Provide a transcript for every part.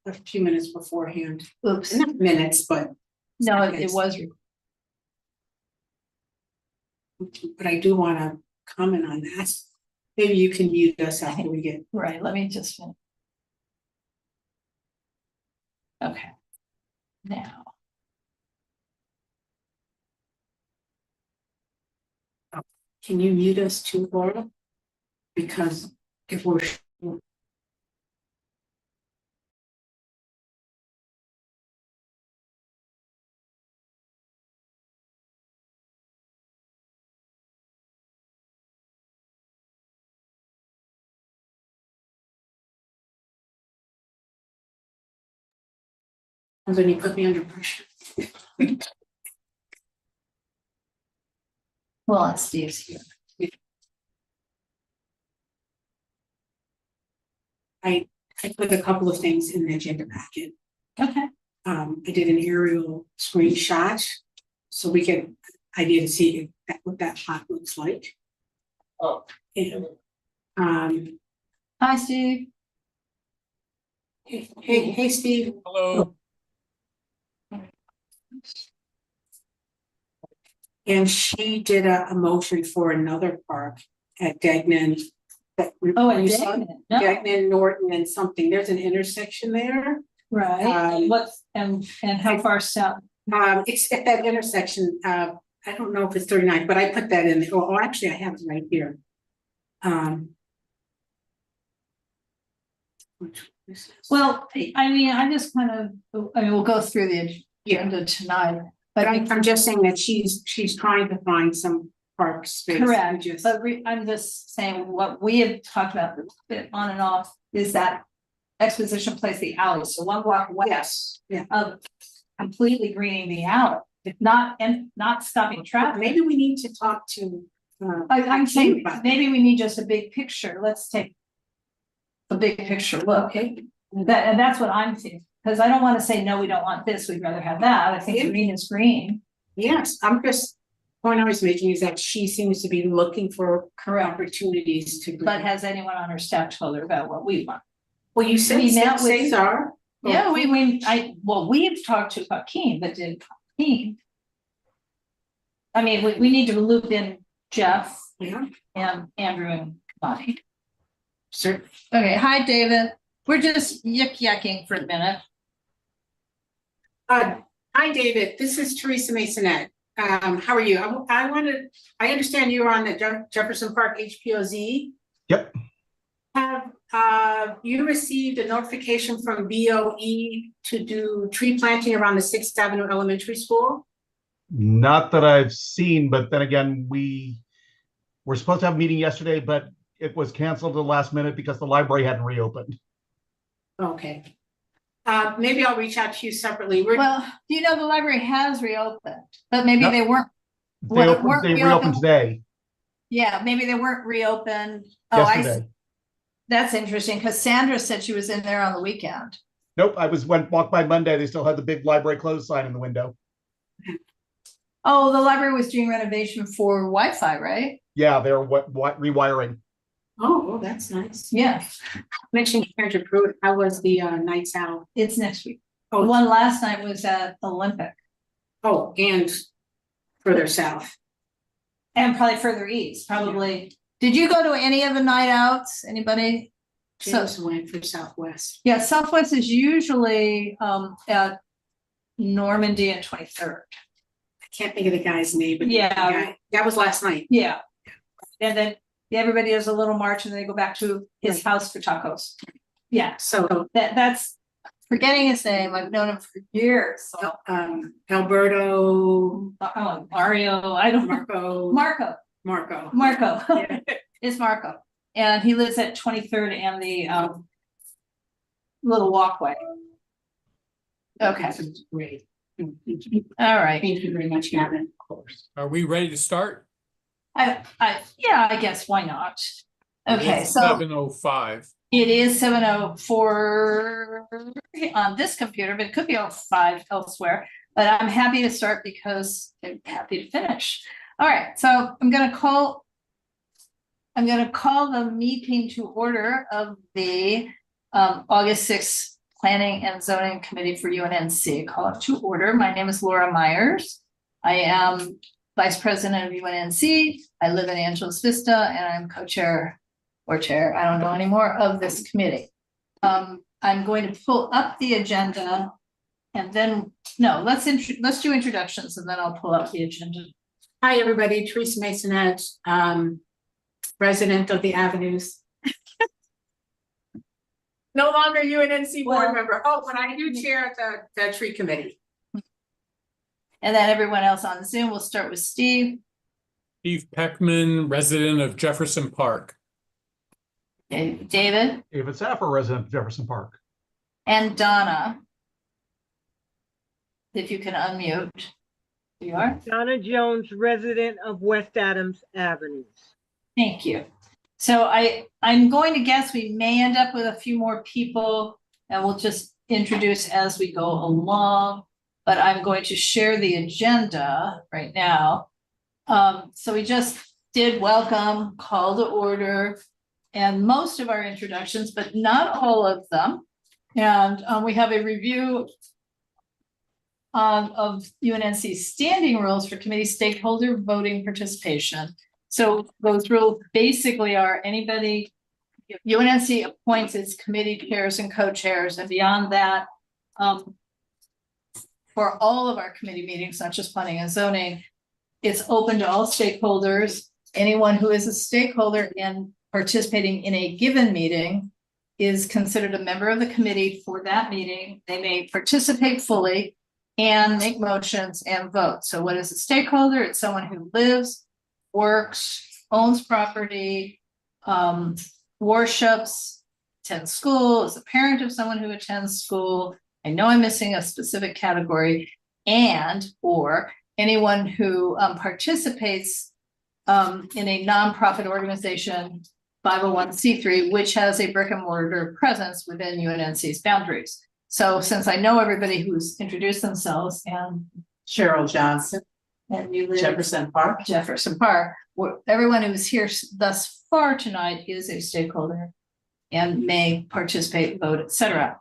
a few minutes beforehand. Oops. Not minutes, but. No, it seconds. was. But I do want to comment on that. Maybe you can mute us after we get. Right, let me just. Okay. Now. Can you mute us too, Laura? Because if we're. And then you put me under pressure. Well, Steve's here. I put a couple of things in the agenda packet. Okay. I did an aerial screenshot so we get idea to see what that plot looks like. Oh. And, Hi, Steve. hey, Steve. Hello. And she did a motion for another park at Degnan. Oh, and Degnan, Norton, and something. There's an intersection there. Right. What's and how far south? It's at that intersection. I don't know if it's 39, but I put that in. Oh, actually, I have it right here. Well, I mean, I just kind of. I mean, we'll go through the agenda tonight. But I'm just saying that she's trying to find some park space. Correct. But I'm just saying what we have talked about a bit on and off is that Exposition Place, the alley. So 1 block west of completely greening the alley, if not and not stopping traffic. Maybe we need to talk to. I'm saying maybe we need just a big picture. Let's take a big picture look. Okay. And that's what I'm thinking. Because I don't want to say, no, we don't want this, we'd rather have that. I think green is green. Yes, I'm just, point I was making is that she seems to be looking for opportunities to. But has anyone on her staff told her about what we want? Well, you said Cesar. Yeah, we've talked to Joaquin, but did Joaquin. I mean, we need to loop in Jeff and Andrew and Bonnie. Sure. Okay, hi, David. We're just yakking for a minute. Hi, David. This is Teresa Masonette. How are you? I understand you are on the Jefferson Park HPOZ. Yep. Have you received a notification from BOE to do tree planting around the 6th Avenue Elementary School? Not that I've seen, but then again, we were supposed to have a meeting yesterday, but it was canceled at the last minute because the library hadn't reopened. Okay. Maybe I'll reach out to you separately. Well, you know, the library has reopened, but maybe they weren't. They reopened today. Yeah, maybe they weren't reopened. Yesterday. That's interesting because Sandra said she was in there on the weekend. Nope, I walked by Monday. They still had the big library closed sign in the window. Oh, the library was doing renovation for Wi-Fi, right? Yeah, they're rewiring. Oh, that's nice. Yeah. Mentioning Kendrick Road, how was the nights out? It's next week. Oh, the one last night was at Olympic. Oh, and further south. And probably further east, probably. Yeah. Did you go to any of the night outs? Anybody? James went for Southwest. Yeah, Southwest is usually at Normandy and 23rd. I can't think of the guy's name, but yeah, that was last night. Yeah. And then everybody does a little march and they go back to his house for tacos. Yeah. So that's forgetting his name. I've known him for years. So. Alberto. Mario. I don't know. Marco. Yeah. It's Marco. And he lives at 23rd and the little walkway. Okay. That's great. All right. Thank you very much, Gavin. Of course. Are we ready to start? Yeah, I guess why not? Okay, so 7:05. It is 7:04 on this computer, but it could be 05 elsewhere. But I'm happy to start because I'm happy to finish. All right, so I'm gonna call the meeting to order of the August 6th Planning and Zoning Committee for UNNC. Call it to order. My name is Laura Myers. I am Vice President of UNNC. I live in Angeles Vista, and I'm co-chair or chair, I don't know anymore, of this committee. I'm going to pull up the agenda and then, no, let's do introductions and then I'll pull up the agenda. Hi, everybody. Teresa Masonette, resident of the Avenues. No longer UNNC board Well- member. Oh, but I do chair the tree committee. And then everyone else on Zoom, we'll start with Steve. Steve Peckman, resident of Jefferson Park. David David Saffer, resident of Jefferson Park. and Donna. If you can unmute. You are? Donna Jones, resident of West Adams Avenues. Thank you. So I'm going to guess we may end up with a few more people and we'll just introduce as we go along, but I'm going to share the agenda right now. So we just did welcome, call to order, and most of our introductions, but not all of them. And we have a review of UNNC's standing rules for committee stakeholder voting participation. So those rules basically are anybody, UNNC appoints its committee chairs and co-chairs, and beyond that, for all of our committee meetings, not just planning and zoning, it's open to all stakeholders. Anyone who is a stakeholder in participating in a given meeting is considered a member of the committee for that meeting. They may participate fully and make motions and vote. So what is a stakeholder? It's someone who lives, works, owns property, worships, attends school, is a parent of someone who attends school. I know I'm missing a specific category, and or anyone who participates in a nonprofit organization, 501c3, which has a brick and mortar presence within UNNC's boundaries. So since I know everybody who's introduced themselves and Cheryl Johnson, and you live Jefferson Park. Jefferson Park, everyone who's here thus far tonight is a stakeholder and may participate, vote, etc.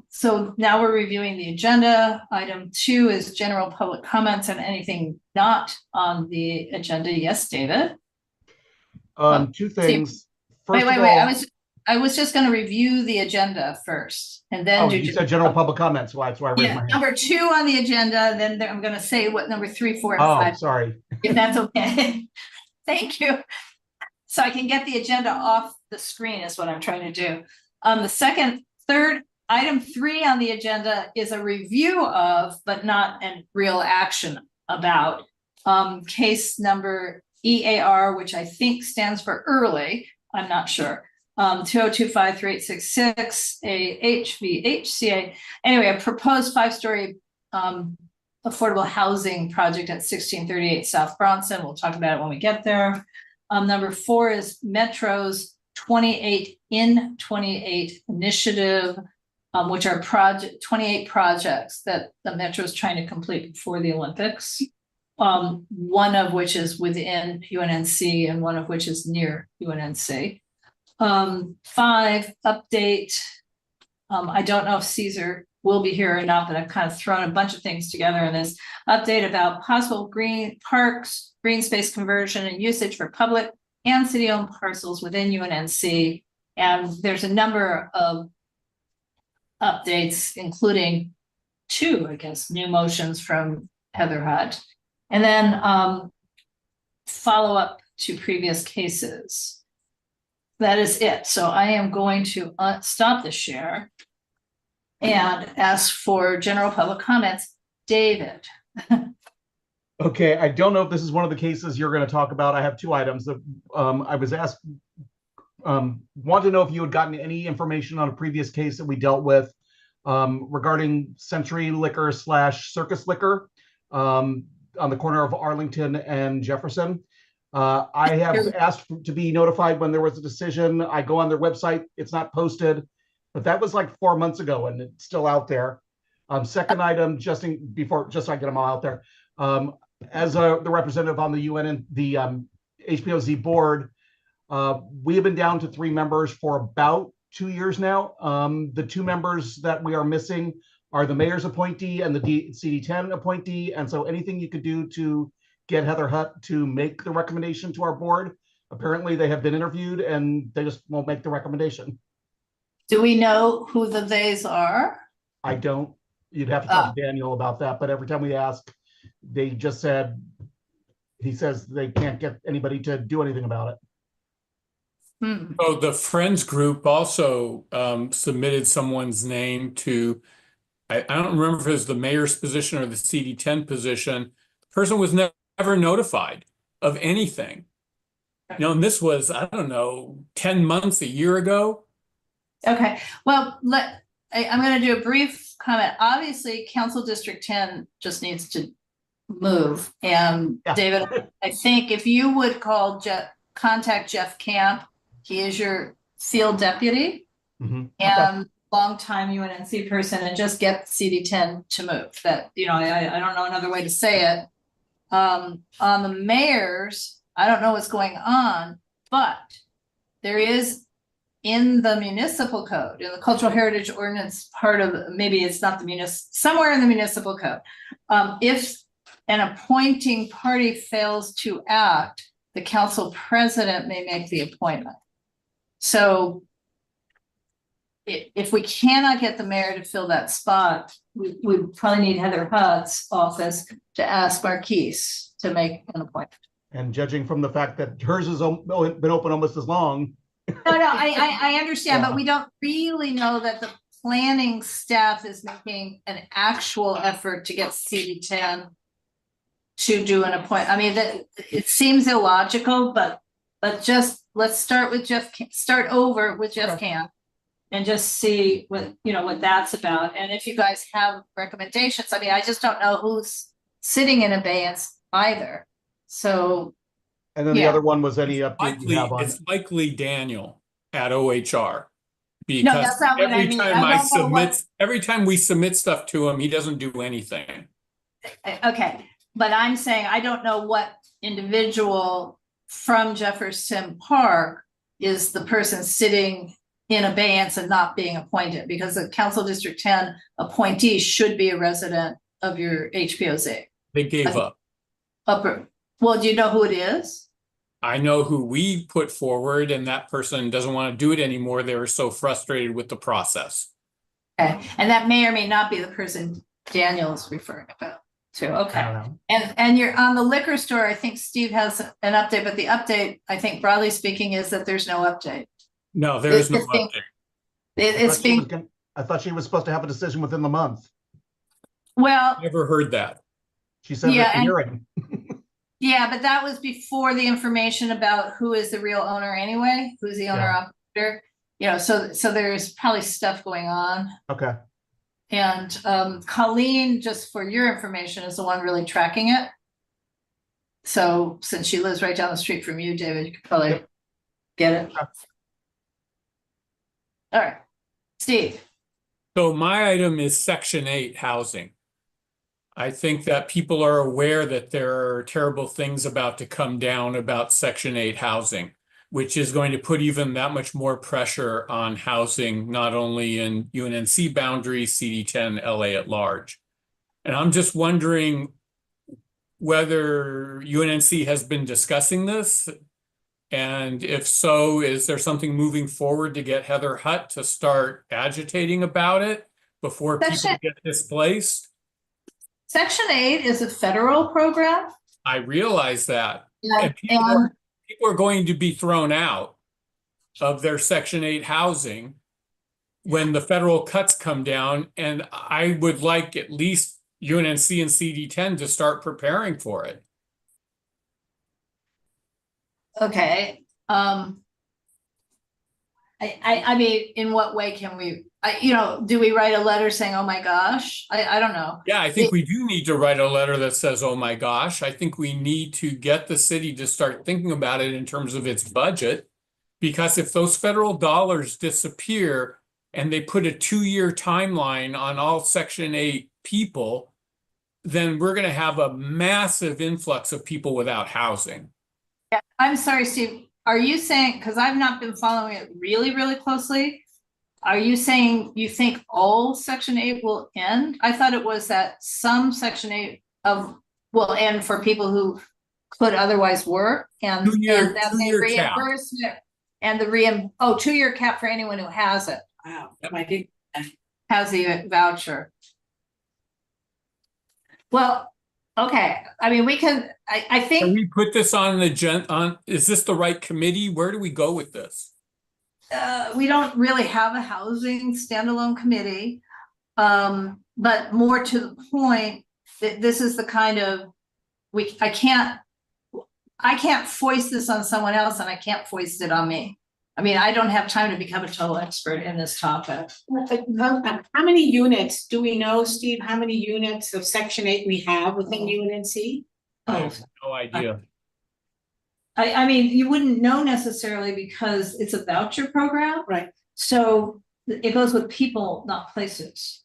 So now we're reviewing the agenda. Item 2 is general public comments on anything not on the agenda. Yes, David? Two things. First Wait, of all, I was just going to review the agenda first and then oh, do. you said general public comments, so that's why I raised Yeah, my hand. number 2 on the agenda, then I'm going to say what number 3, 4, and Oh, 5. sorry. If that's okay. Thank you. So I can get the agenda off the screen is what I'm trying to do. Item 3 on the agenda is a review of, but not a real action about, case number EAR, which I think stands for early. I'm not sure. 20253866 AHVHCA. Anyway, a proposed 5-story affordable housing project at 1638 South Bronson. We'll talk about it when we get there. Number 4 is Metro's 28 in 28 initiative, which are 28 projects that the Metro is trying to complete before the Olympics. One of which is within UNNC and one of which is near UNNC. 5, update. I don't know if Caesar will be here or not, but I've kind of thrown a bunch of things together in this update about possible green parks, green space conversion and usage for public and city-owned parcels within UNNC. And there's a number of updates, including 2, I guess, new motions from Heather Hutt. And then follow up to previous cases. That is it. So I am going to stop the share and ask for general public comments. David. Okay, I don't know if this is one of the cases you're going to talk about. I have 2 items. I was asked, want to know if you had gotten any information on a previous case that we dealt with regarding Century Liquor / Circus Liquor on the corner of Arlington and Jefferson. I have asked to be notified when there was a decision. I go on their website. It's not posted, but that was like 4 months ago and it's still out there. Second item, just so I get them all out there. As the representative on the UN and the HPOZ board, we have been down to 3 members for about 2 years now. The two members that we are missing are the mayor's appointee and the CD10 appointee. And so anything you could do to get Heather Hutt to make the recommendation to our board, apparently they have been interviewed and they just won't make the recommendation. Do we know who the theys are? I don't, you'd have to talk to Daniel about that, but every time we ask, they just said, he says they can't get anybody to do anything about it. Oh, the Friends group also submitted someone's name to, I don't remember if it was the mayor's position or the CD10 position. The person was never notified of anything. You know, and this was, I don't know, 10 months, a year ago. Okay, well, I'm going to do a brief comment. Obviously, Council District 10 just needs to move. And Yeah. David, I think if you would contact Jeff Camp, he is your field deputy and longtime UNNC person, and just get CD10 to move. That, you know, I don't know another way to say it. On the mayors, I don't know what's going on, but there is in the municipal code, in the cultural heritage ordinance part of, maybe it's not the somewhere in the municipal code. If an appointing party fails to act, the council president may make the appointment. So if we cannot get the mayor to fill that spot, we probably need Heather Hutt's office to ask Marquise to make an appointment. And judging from the fact that hers has been open almost as long. No, I understand, Yeah. but we don't really know that the planning staff is making an actual effort to get CD10 to do an appointment. I mean, it seems illogical, but just let's start with start over with Jeff Camp and just see what that's about. And if you guys have recommendations, I mean, I just don't know who's sitting in abeyance either. So. And then the other one was any update you have on. It's likely Daniel at OHR. Because No, that's not what I mean. Every time we submit stuff to him, he doesn't do anything. Okay, but I'm saying I don't know what individual from Jefferson Park is the person sitting in abeyance and not being appointed, because the Council District 10 appointee should be a resident of your HPOZ. They gave up. Well, do you know who it is? I know who we put forward, and that person doesn't want to do it anymore. They were so frustrated with the process. Okay, and that may or may not be the person Daniel's referring about to. Okay, and you're on the liquor store. I think Steve has an update, but the update, I think broadly speaking, is that there's no update. No, there is no update. I thought she was supposed to have a decision within the month. Well, Never heard that. She said at the hearing. Yeah, but that was before the information about who is the real owner anyway, who's the owner operator. You know, so there's probably stuff going on. Okay. And Colleen, just for your information, is the one really tracking it. So since she lives right down the street from you, David, you could probably get it. All right, Steve. So my item is Section 8 housing. I think that people are aware that there are terrible things about to come down about Section 8 housing, which is going to put even that much more pressure on housing, not only in UNNC boundaries, CD10, LA at large. And I'm just wondering whether UNNC has been discussing this. And if so, is there something moving forward to get Heather Hutt to start agitating about it before people get displaced? Section 8 is a federal program. I realize that. Yeah, and people are going to be thrown out of their Section 8 housing when the federal cuts come down. And I would like at least UNNC and CD10 to start preparing for it. Okay. I mean, in what way can we, do we write a letter saying, oh my gosh? I don't know. Yeah, I think we do need to write a letter that says, oh my gosh. I think we need to get the city to start thinking about it in terms of its budget. Because if those federal dollars disappear and they put a 2-year timeline on all Section 8 people, then we're going to have a massive influx of people without housing. Yeah, I'm sorry, Steve. Are you saying, because I've not been following it really, really closely, are you saying you think all section 8 will end? I thought it was that some section 8 will end for people who could otherwise work and Two-year that the cap. reimbursement and the 2-year cap for anyone who has it, Wow, I did. has the voucher. Well, okay, I mean, we can, I Can think, we put this on is this the right committee? Where do we go with this? we don't really have a housing standalone committee. But more to the point, that this is the kind of, I can't foist this on someone else and I can't foist it on me. I mean, I don't have time to become a total expert in this topic. How many units, do we know, Steve, how many units of section 8 we have within UNNC? I have no idea. I mean, you wouldn't know necessarily because it's a voucher program. Right. So it goes with people, not places.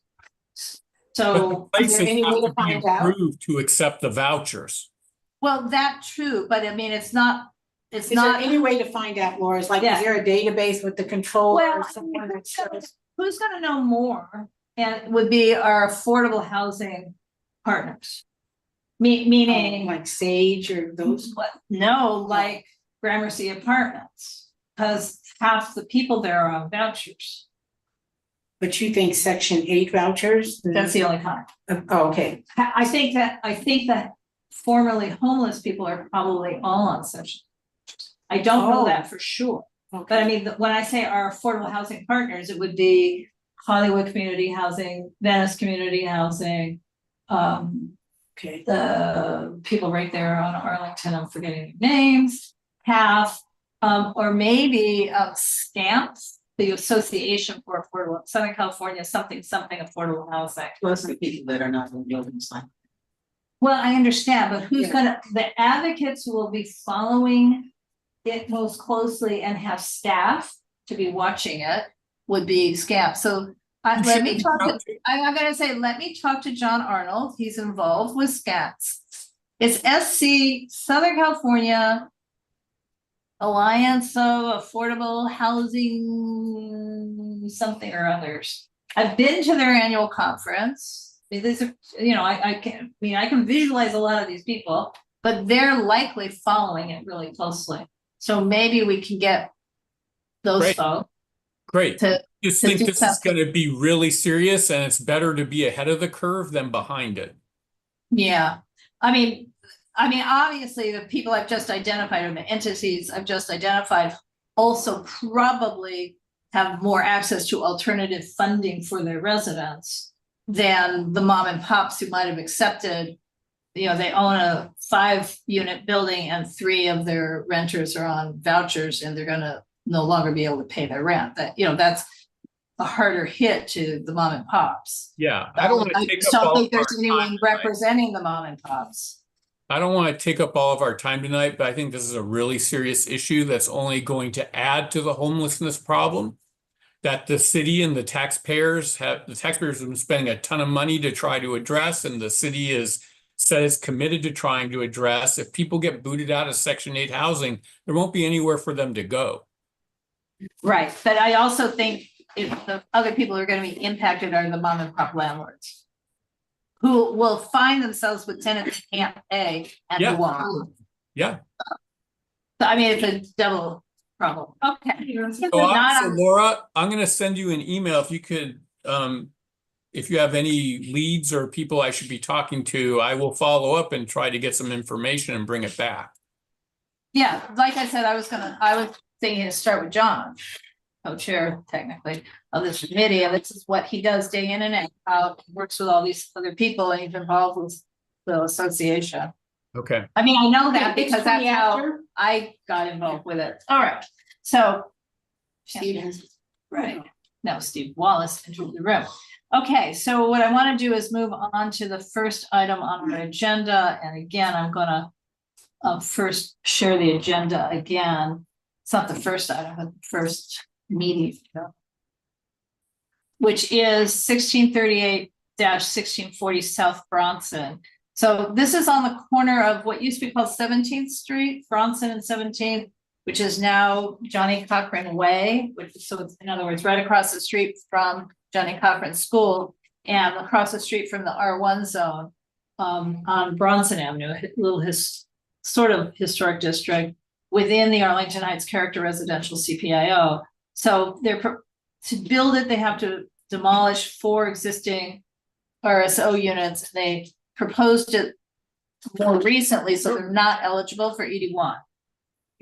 So, But the places any way have to to be find out? approved to accept the vouchers. well, that's true, but I mean, it's not, Is there any way to find out, Laura? Is like, Yeah. is there a database with the control Well, or something that shows? who's gonna know more? And would be our affordable housing partners. Meaning, Like Sage or those? no, like Gramercy Apartments, because half the people there are on vouchers. But you think section 8 vouchers? That's the only kind. Oh, okay. I think that formerly homeless people are probably all on section. I don't know Oh. that for sure, but Okay. I mean, when I say our affordable housing partners, it would be Hollywood Community Housing, Venice Community Housing, Okay. the people right there on Arlington, I'm forgetting their names, half, or maybe SCAMPS, the Association for Affordable, Southern California, something affordable housing. Plus the people that are not in buildings like. Well, I understand, but who's Yeah. the advocates who will be following it most closely and have staff to be watching it would be SCAMPS. So let me talk to, I'm gonna say, let me talk to John Arnold. He's involved with SCATS. It's SC, Southern California Alliance of Affordable Housing, something or others. I've been to their annual conference. These are, I can visualize a lot of these people, but they're likely following it really closely. So maybe we can get those Great. folks. Great. To Just to think do this is something. going to be really serious and it's better to be ahead of the curve than behind it. Yeah, I mean, obviously, the people I've just identified or the entities I've just identified also probably have more access to alternative funding for their residents than the mom and pops who might have accepted. They own a 5-unit building and 3 of their renters are on vouchers and they're gonna no longer be able to pay their rent. That's a harder hit to the mom and pops. Yeah, I don't want to take just up don't all think of our there's anyone time tonight. representing the mom and pops. I don't want to take up all of our time tonight, but I think this is a really serious issue that's only going to add to the homelessness problem that the city and the taxpayers have been spending a ton of money to try to address, and the city says committed to trying to address. If people get booted out of Section 8 housing, there won't be anywhere for them to go. Right, but I also think if the other people who are gonna be impacted are the mom and pop landlords. Who will find themselves with tenants who can't pay and Yeah. who won't. Yeah. So I mean, it's a double problem. Okay. So, Not so on- Laura, I'm going to send you an email if you could, if you have any leads or people I should be talking to, I will follow up and try to get some information and bring it back. Yeah, like I said, I was thinking to start with John, co-chair technically of this committee, and this is what he does day in and out, works with all these other people, and he's involved with the association. Okay. I mean, I know that It's because that's 20 how after? I got involved with it. All right, so. Steve has. Right, no, Steve Wallace entered the room. Okay, so what I want to do is move on to the first item on our agenda, and again, I'm gonna first share the agenda again. It's not the first item, but the first meeting. Which is 1638-1640 South Bronson. So this is on the corner of what used to be called 17th Street, Bronson and 17th. which is now Johnny Cochran Way, so it's, in other words, right across the street from Johnny Cochran School and across the street from the R1 zone on Bronson Avenue, a little sort of historic district within the Arlington Heights Character Residential CPIO. So to build it, they have to demolish 4 existing RSO units. They proposed it more recently, so they're not eligible for ED1.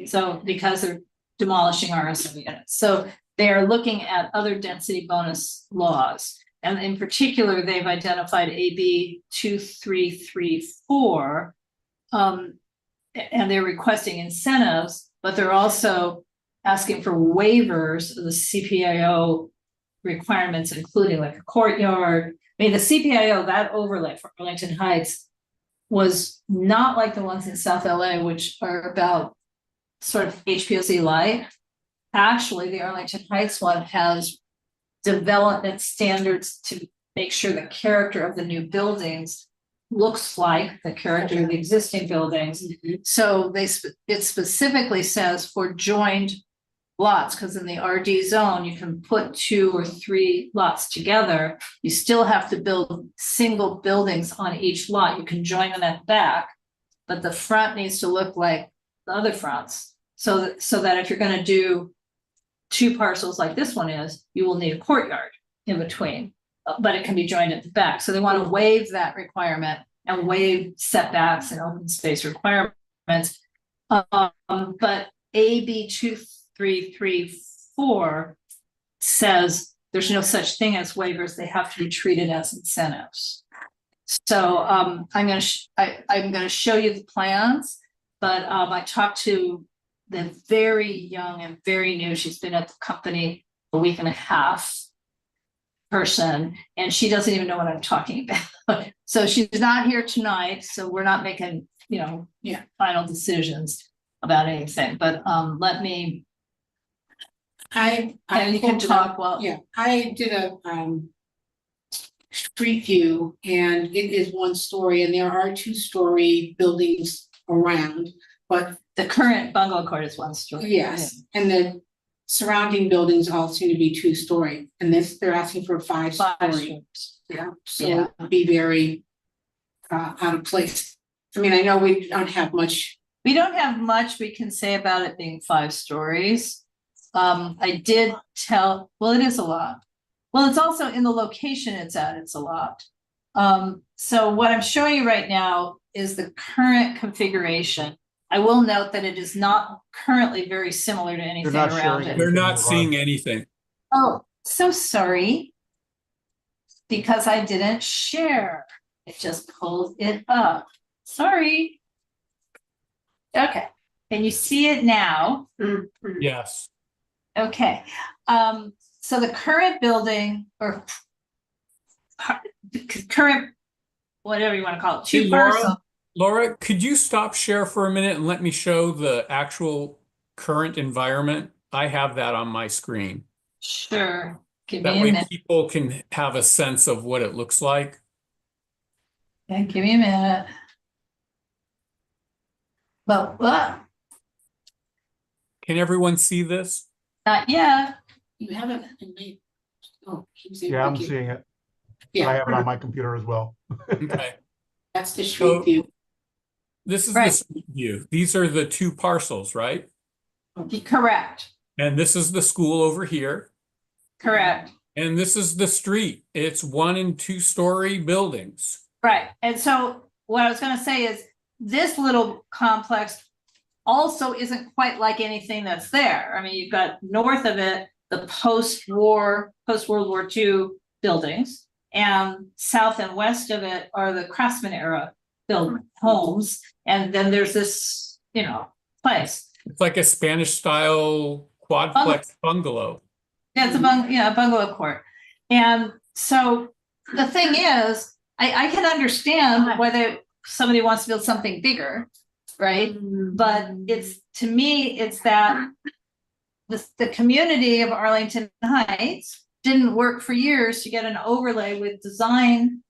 So because they're demolishing RSO units. So they are looking at other density bonus laws. And in particular, they've identified AB 2334. And they're requesting incentives, but they're also asking for waivers of the CPIO requirements, including like a courtyard. I mean, the CPIO, that overlay for Arlington Heights was not like the ones in South LA, which are about sort of HPOC light. Actually, the Arlington Heights one has development standards to make sure the character of the new buildings looks like the character of the existing buildings. So it specifically says for joined lots, because in the RD zone, you can put 2 or 3 lots together. You still have to build single buildings on each lot. You can join them at the back, but the front needs to look like the other fronts. So that if you're going to do 2 parcels like this one is, you will need a courtyard in between, but it can be joined at the back. So they want to waive that requirement and waive setbacks and open space requirements. But AB 2334 says there's no such thing as waivers. They have to be treated as incentives. So I'm going to show you the plans, but I talked to the very young and very new, she's been at the company a week and a half person, and she doesn't even know what I'm talking about. So she's not here tonight, so we're not making, final decisions about anything, but let me. I You can talk well. Yeah, I did a street view, and it is 1 story, and there are 2-story buildings around, but The current bungalow court is 1 story. yes, and the surrounding buildings all seem to be 2-story, and they're asking for 5-story. 5 stories. Yeah, so Yeah. it'd be very out of place. I mean, I know we don't have much. We don't have much we can say about it being 5 stories. I did tell, well, it is a lot. Well, it's also in the location it's at, it's a lot. So what I'm showing you right now is the current configuration. I will note that it is not currently very similar to anything not around sharing it. They're not Anything, seeing anything. Oh, so sorry. Because I didn't share. It just pulled it up. Sorry. Okay. Can you see it now? Yes. Okay. So the current building or current, whatever you want to call it, 2 Hey, parcel. Laura, could you stop share for a minute and let me show the actual current environment? I have that on my screen. Sure. Give That me a way minute. people can have a sense of what it looks like. Yeah, give me a minute. But Can everyone see this? not yet. You haven't made. Oh, Yeah, I'm seeing it. I Yeah, have it on my computer as well. Okay. that's the street view. This is Right. the street view. These are the 2 parcels, right? Correct. And this is the school over here. Correct. And this is the street. It's 1 and 2-story buildings. Right. And so what I was going to say is this little complex also isn't quite like anything that's there. I mean, you've got north of it, the post-World War II buildings, and south and west of it are the Craftsman era built homes. And then there's this, place. It's like a Spanish style quadplex bungalow. Yeah, it's a bungalow court. And so the thing is, I can understand whether somebody wants to build something bigger, right? But to me, it's that the community of Arlington Heights didn't work for years to get an overlay with design,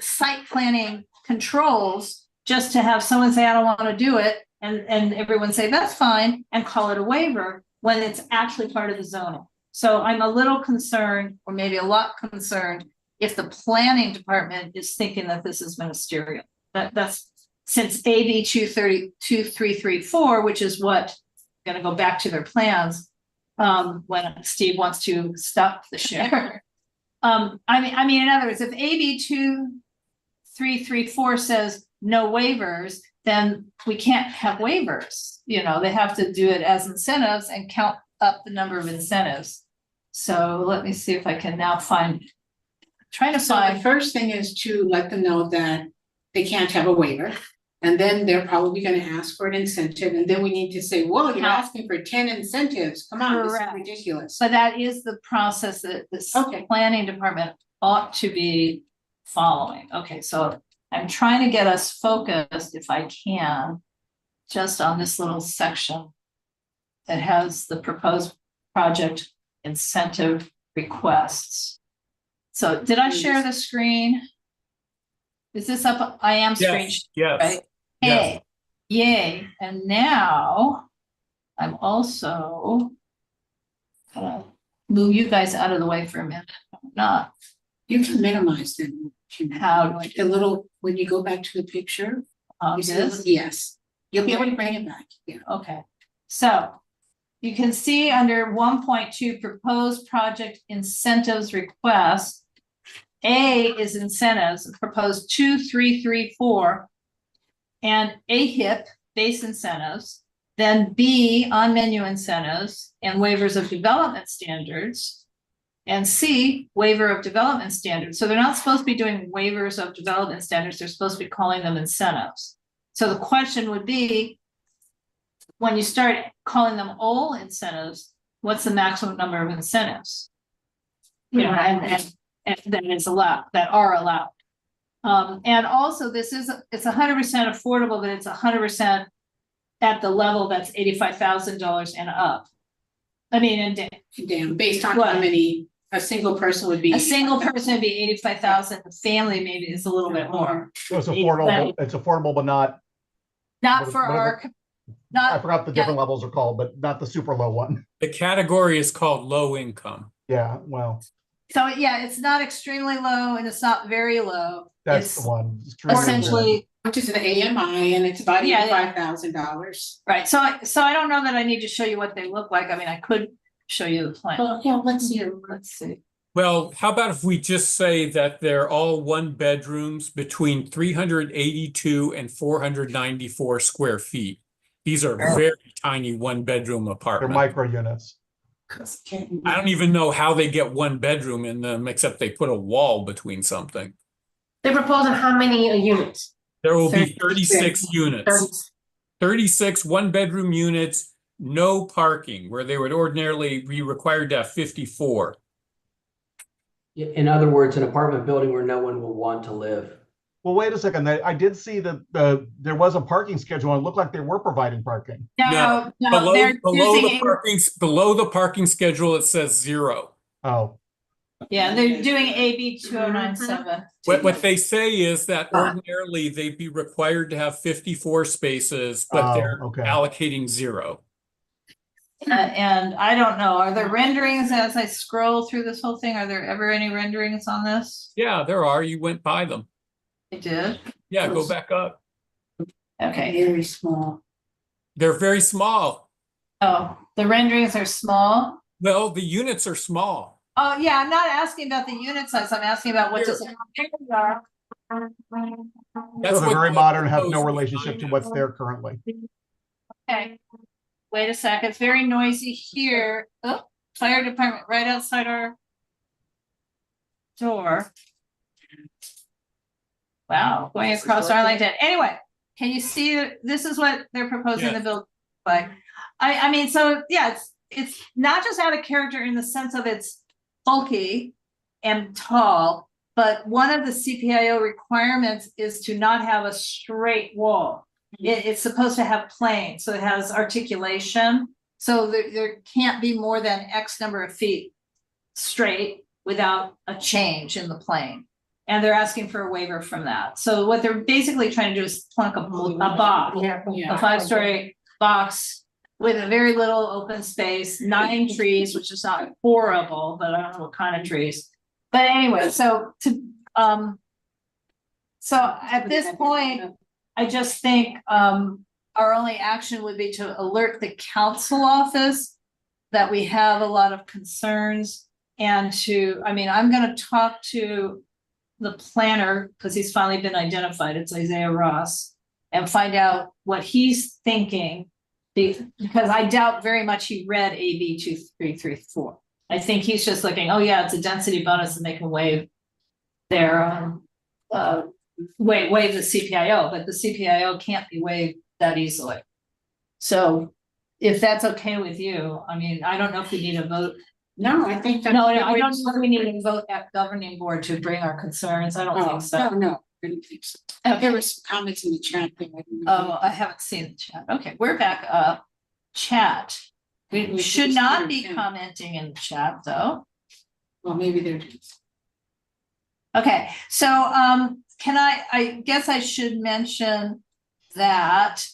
site planning controls, just to have someone say, I don't want to do it, and everyone say, that's fine, and call it a waiver when it's actually part of the zoning. So I'm a little concerned, or maybe a lot concerned, if the planning department is thinking that this is ministerial. That's since AB 2334, which is what, gonna go back to their plans, when Steve wants to stop the share. I mean, in other words, if AB 2334 says no waivers, then we can't have waivers. You know, they have to do it as incentives and count up the number of incentives. So let me see if I can now find, trying to So the find, first thing is to let them know that they can't have a waiver. And then they're probably gonna ask for an incentive, and then we need to say, whoa, you're asking for 10 incentives, come on, this is Correct. ridiculous. so that is the process that this Okay. planning department ought to be following. Okay, so I'm trying to get us focused, if I can, just on this little section that has the proposed project incentive requests. So did I share the screen? Is this up? I am screen, Yes, right? yes. Hey, yay, and now I'm also gonna move you guys out of the way for a minute. I'm not, You can minimize them. how do I The little, when you go back to the picture. You see the this? little- Yes, you'll be able to bring it back, yeah. Okay, so you can see under 1.2 proposed project incentives request. A is incentives, proposed 2, 3, 3, 4. And AHIP, base incentives, then B, on menu incentives and waivers of development standards. And C, waiver of development standards. So they're not supposed to be doing waivers of development standards, they're supposed to be calling them incentives. So the question would be, when you start calling them all incentives, what's the maximum number of incentives? You know, and that is allowed, that are allowed. And also this is, it's 100% affordable, but it's 100% at the level that's $85,000 and up. I mean, and Damn, based on What? how many, a single person would be. a single person would be 85,000, a family maybe is a little bit more. So it's affordable, but not, Not What- for what are our, I not, forgot the different levels are called, but not the super low one. The category is called low income. Yeah, well, so yeah, it's not extremely low and it's not very low. that's It's the one. It's really essentially, Which is an AMI, and it's about Yeah, yeah. $85,000. right, so I don't know that I need to show you what they look like. I mean, I could show you the plan. Well, yeah, let's see. Let's see. Well, how about if we just say that they're all one bedrooms between 382 and 494 square feet? These are very tiny one bedroom They're apartments. micro units. I don't even know how they get one bedroom in them, except they put a wall between something. They're proposing how many units? There will be 36 36 units, 36 one bedroom units, no parking, where they would ordinarily be required to have 54. In other words, an apartment building where no one will want to live. Well, wait a second. I did see that there was a parking schedule and it looked like they were providing parking. No, Below, they're using, below the parking schedule, it says 0. Oh, yeah, they're doing AB 2097. What they say is that ordinarily they'd be required to have 54 spaces, but Oh, they're okay. allocating 0. And I don't know, are there renderings as I scroll through this whole thing? Are there ever any renderings on this? Yeah, there are. You went by them. I did. Yeah, go back up. Okay. Very small. They're very small. Oh, the renderings are small. Well, the units are small. Oh, yeah, I'm not asking about the unit size. I'm asking about what does. That's so they're what very the modern, have no proposed relationship to design what's is. there currently. Okay. Wait a sec, it's very noisy here. Oh, fire department right outside our door. Wow, going across Arlington. Anyway, can you see, this is what they're proposing to Yes. build like? I mean, so yeah, it's not just out of character in the sense of it's bulky and tall, but one of the CPIO requirements is to not have a straight wall. It's supposed to have plane, so it has articulation. So there can't be more than X number of feet straight without a change in the plane. And they're asking for a waiver from that. So what they're basically trying to do is plunk a box, Yeah. a 5-story box with a very little open space, 9 trees, which is not horrible, but I don't know what kind of trees. But anyway, so at this point, I just think our only action would be to alert the council office that we have a lot of concerns, and I'm gonna talk to the planner, because he's finally been identified, it's Isaiah Ross, and find out what he's thinking. Because I doubt very much he read AB 2334. I think he's just looking, oh yeah, it's a density bonus and they can waive their waive the CPIO, but the CPIO can't be waived that easily. So if that's okay with you, I don't know if we need a vote. No, I think that's. No, I don't know if we need a vote at governing board to bring our concerns. I don't think so. No, I didn't think so. Okay. There were some comments in the chat thing. Oh, I haven't seen the chat. Okay, we're back up. Chat. We should not be commenting in the chat, though. Well, maybe they're. Okay, so can I guess I should mention that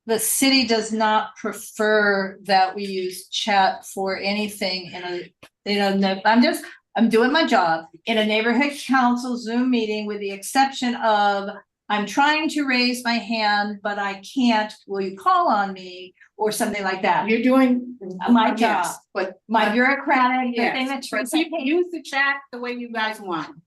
the city does not prefer that we use chat for anything I'm doing my job in a neighborhood council Zoom meeting, with the exception of I'm trying to raise my hand, but I can't, will you call on me, or something like that. You're doing My job. but My bureaucratic, the thing yes, that but you use the chat the way you guys want.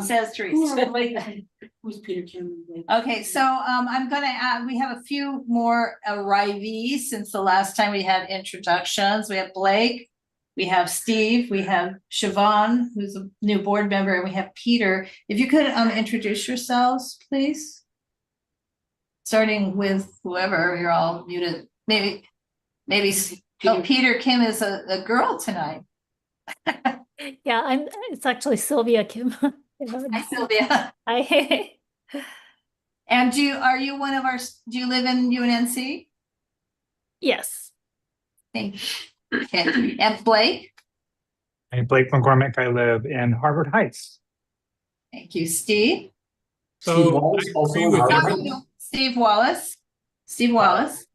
says Teresa. Who's Peter Kim? Okay, so I'm gonna add, we have a few more arrivees since the last time we had introductions. We have Blake, we have Steve, we have Siobhan, who's a new board member, and we have Peter. If you could introduce yourselves, please. Starting with whoever, you're all muted. Maybe, Peter Kim is a girl tonight. Yeah, it's actually Sylvia Kim. Hi, Sylvia. Hi. And do you live in UNNC? Yes. Thank you. Okay, and Blake? I'm Blake McCormick. I live in Harvard Heights. Thank you, Steve. Steve So Wallace, I also agree in with Harvard everything. Heights. Steve Wallace. Steve Wallace.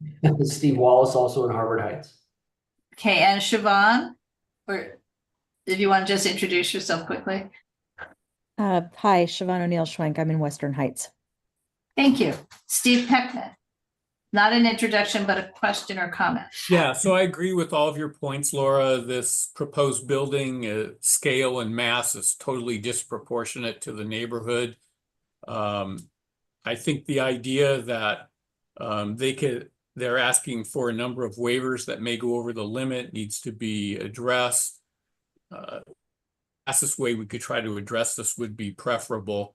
Steve Wallace, also in Harvard Heights. Okay, and Siobhan, or if you want to just introduce yourself quickly. Hi, Siobhan O'Neill Schwenk. I'm in Western Heights. Thank you. Steve Peckman. Not an introduction, but a question or comment. Yeah, so I agree with all of your points, Laura. This proposed building scale and mass is totally disproportionate to the neighborhood. I think the idea that they're asking for a number of waivers that may go over the limit needs to be addressed. Fastest way we could try to address this would be preferable.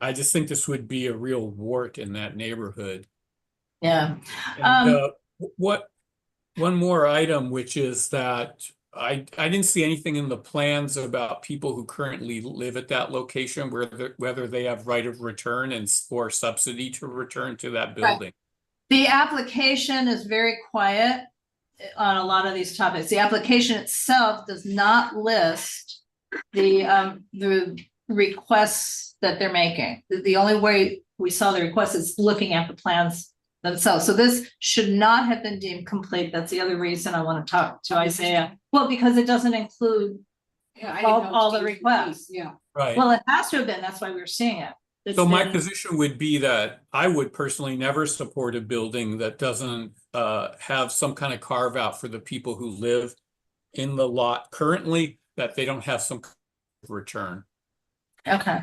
I just think this would be a real wart in that neighborhood. Yeah. And one more item, which is that I didn't see anything in the plans about people who currently live at that location, whether they have right of return or subsidy to return to that building. Right. The application is very quiet on a lot of these topics. The application itself does not list the requests that they're making. The only way we saw the request is looking at the plans themselves. So this should not have been deemed complete. That's the other reason I want to talk to Isaiah. Well, because it doesn't include all the requests. Yeah. Right. Well, it has to have been. That's why we're seeing it. So my position would be that I would personally never support a building that doesn't have some kind of carve out for the people who live in the lot currently, that they don't have some kind of return. Okay.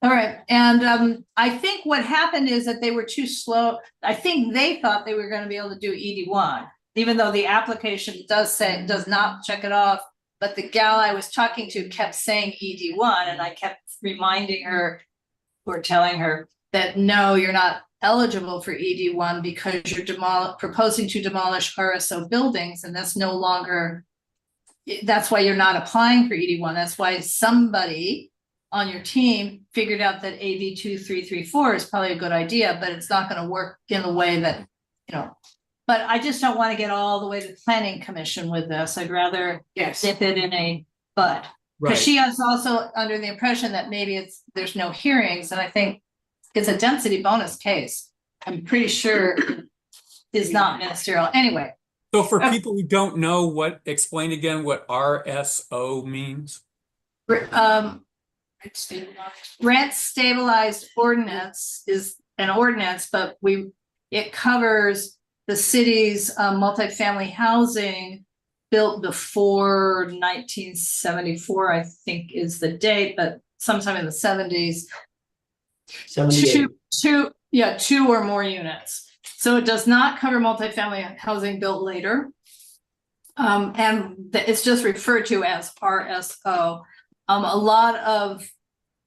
All right. And I think what happened is that they were too slow. I think they thought they were going to be able to do ED1, even though the application does not check it off. But the gal I was talking to kept saying ED1, and I kept reminding her or telling her that no, you're not eligible for ED1 because you're proposing to demolish RSO buildings, and that's no longer, that's why you're not applying for ED1. That's why somebody on your team figured out that AB 2334 is probably a good idea, but it's not going to work in the way that, but I just don't want to get all the way to the planning commission with this. I'd rather Yes. dip it in a bud. Right. she is also under the impression that maybe there's no hearings, and I think it's a density bonus case. I'm pretty sure is not ministerial. Anyway, So for people who don't know, explain again what RSO means. Rent stabilized ordinance is an ordinance, but it covers the city's multifamily housing built before 1974, I think is the date, but sometime in the 70s. 78. Two or more units. So it does not cover multifamily housing built later. And it's just referred to as RSO. A lot of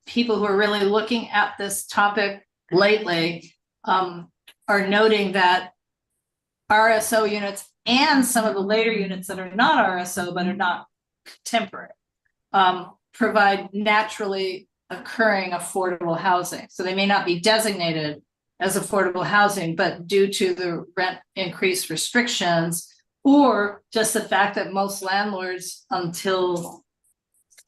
people who are really looking at this topic lately are noting that RSO units and some of the later units that are not RSO but are not contemporary provide naturally occurring affordable housing. So they may not be designated as affordable housing, but due to the rent increase restrictions or just the fact that most landlords until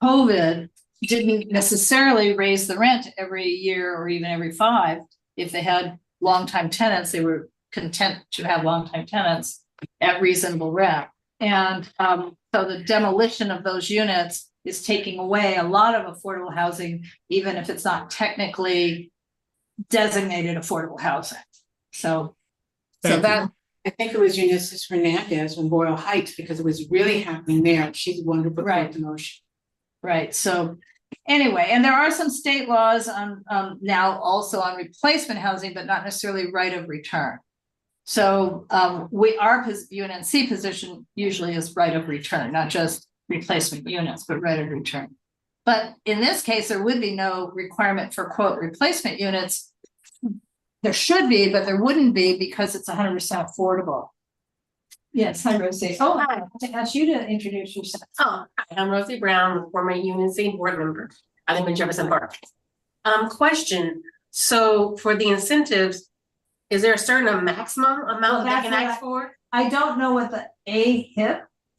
COVID didn't necessarily raise the rent every year or even every 5. If they had longtime tenants, they were content to have longtime tenants at reasonable rent. And so the demolition of those units is taking away a lot of affordable housing, even if it's not technically designated affordable housing. So that I think it was Eunice Hernandez in Royal Heights because it was really happening there. She's the one who put Right. the motion. Right. So anyway, and there are some state laws on now also on replacement housing, but not necessarily right of return. So our UNNC position usually is right of return, not just replacement units, but right of return. But in this case, there would be no requirement for quote replacement units. There should be, but there wouldn't be because it's 100% affordable. Yes, hi Rosie. Oh, I have to ask you to introduce yourself. Oh, I'm Rosie Brown, former UNNC board member. I live in Jefferson Park. Question, so for the incentives, is there a certain maximum amount they can ask for? I don't know what the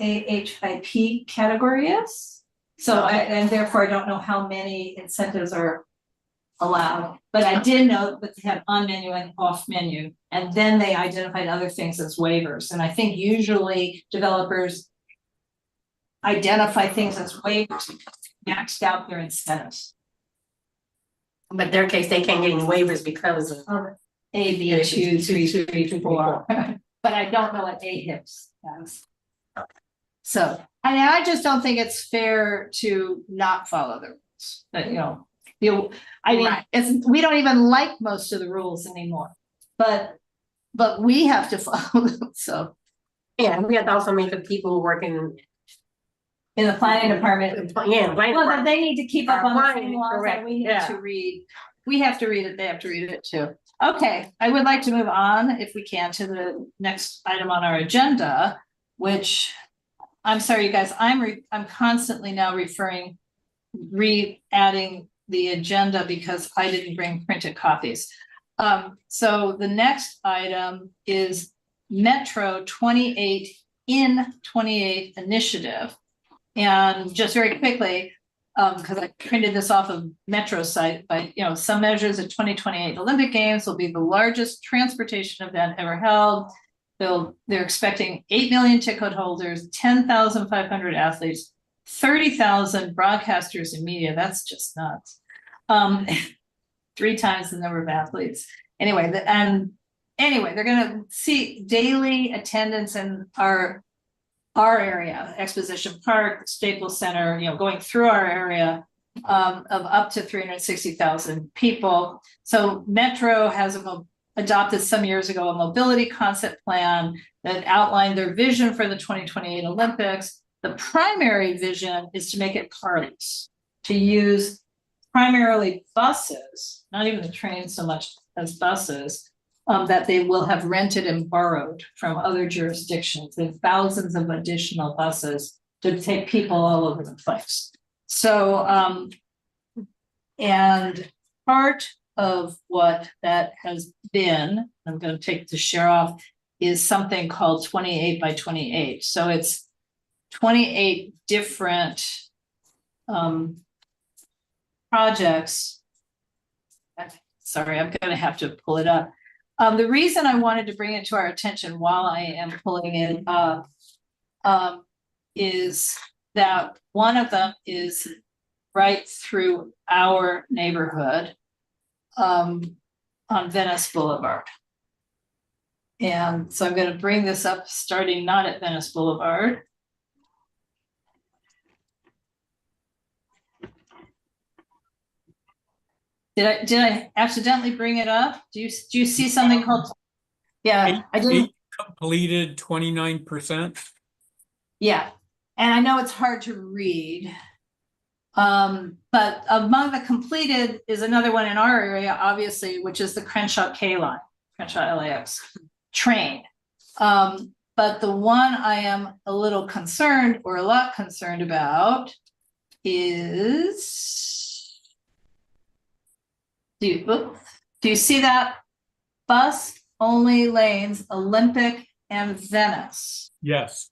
AHIP category is. So and therefore I don't know how many incentives are allowed, but I did know that they have on menu and off menu, and then they identified other things as waivers. And I think usually developers identify things as waivers because they maxed out their incentives. But in their case, they can't get any waivers because of A, B, 2, 3, 4. But I don't know what AHIPs has. So I just don't think it's fair to not follow the rules. But we don't even like most of the rules anymore. But we have to follow them. So yeah, we have to also make the people working in the planning department. Yeah, Well, then they need to keep up on the same laws that correct, we need yeah. to read. We have to read it, they have to read it too. Okay, I would like to move on, if we can, to the next item on our agenda, which, I'm sorry, you guys, I'm constantly now re-adding the agenda because I didn't bring printed copies. So the next item is Metro 28 initiative. And just very quickly, because I printed this off of Metro's site, but some measures of 2028 Olympic Games will be the largest transportation event ever held. They're expecting 8 million ticket holders, 10,500 athletes, 30,000 broadcasters and media. That's just nuts. 3 times the number of athletes. Anyway, they're gonna see daily attendance in our area, Exposition Park, Staples Center, going through our area of up to 360,000 people. So Metro has adopted some years ago a mobility concept plan that outlined their vision for the 2028 Olympics. The primary vision is to make it carless, to use primarily buses, not even the trains so much as buses, that they will have rented and borrowed from other jurisdictions, and thousands of additional buses to take people all over the place. So, and part of what that has been, I'm going to take the share off, is something called 28 by 28. So it's 28 different projects. Sorry, I'm gonna have to pull it up. The reason I wanted to bring it to our attention while I am pulling it up is that one of them is right through our neighborhood on Venice Boulevard. And so I'm going to bring this up starting not at Venice Boulevard. Did I accidentally bring it up? Do you see something called? Yeah, I didn't. Completed 29%. Yeah, and I know it's hard to read. But among the completed is another one in our area, obviously, which is the Crenshaw K line, Crenshaw LAX train. But the one I am a little concerned or a lot concerned about is, do you see that? Bus only lanes, Olympic and Venice. Yes.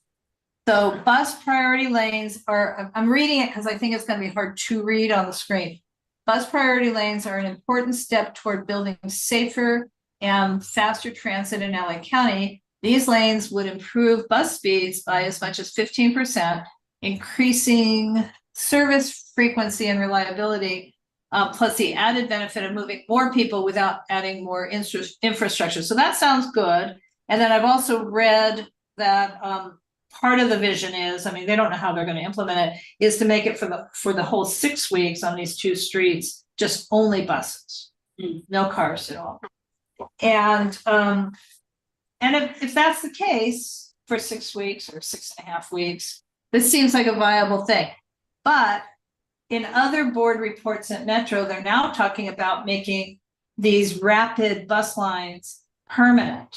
So bus priority lanes are, I'm reading it because I think it's going to be hard to read on the screen. Bus priority lanes are an important step toward building safer and faster transit in LA County. These lanes would improve bus speeds by as much as 15%, increasing service frequency and reliability, plus the added benefit of moving more people without adding more infrastructure. So that sounds good. And then I've also read that part of the vision is, I mean, they don't know how they're going to implement it, is to make it for the whole 6 weeks on these 2 streets, just only buses, no cars at all. And if that's the case for 6 weeks or 6.5 weeks, this seems like a viable thing. But in other board reports at Metro, they're now talking about making these rapid bus lines permanent.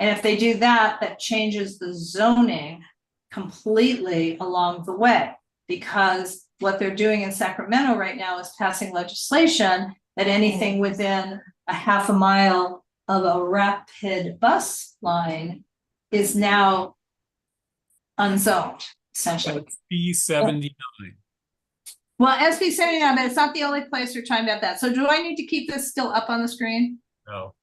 And if they do that, that changes the zoning completely along the way, because what they're doing in Sacramento right now is passing legislation that anything within a half a mile of a rapid bus line is now unzoned, essentially. B79. Well, SB 79, but it's not the only place we're talking about that. So do I need to keep this still up on the screen? No.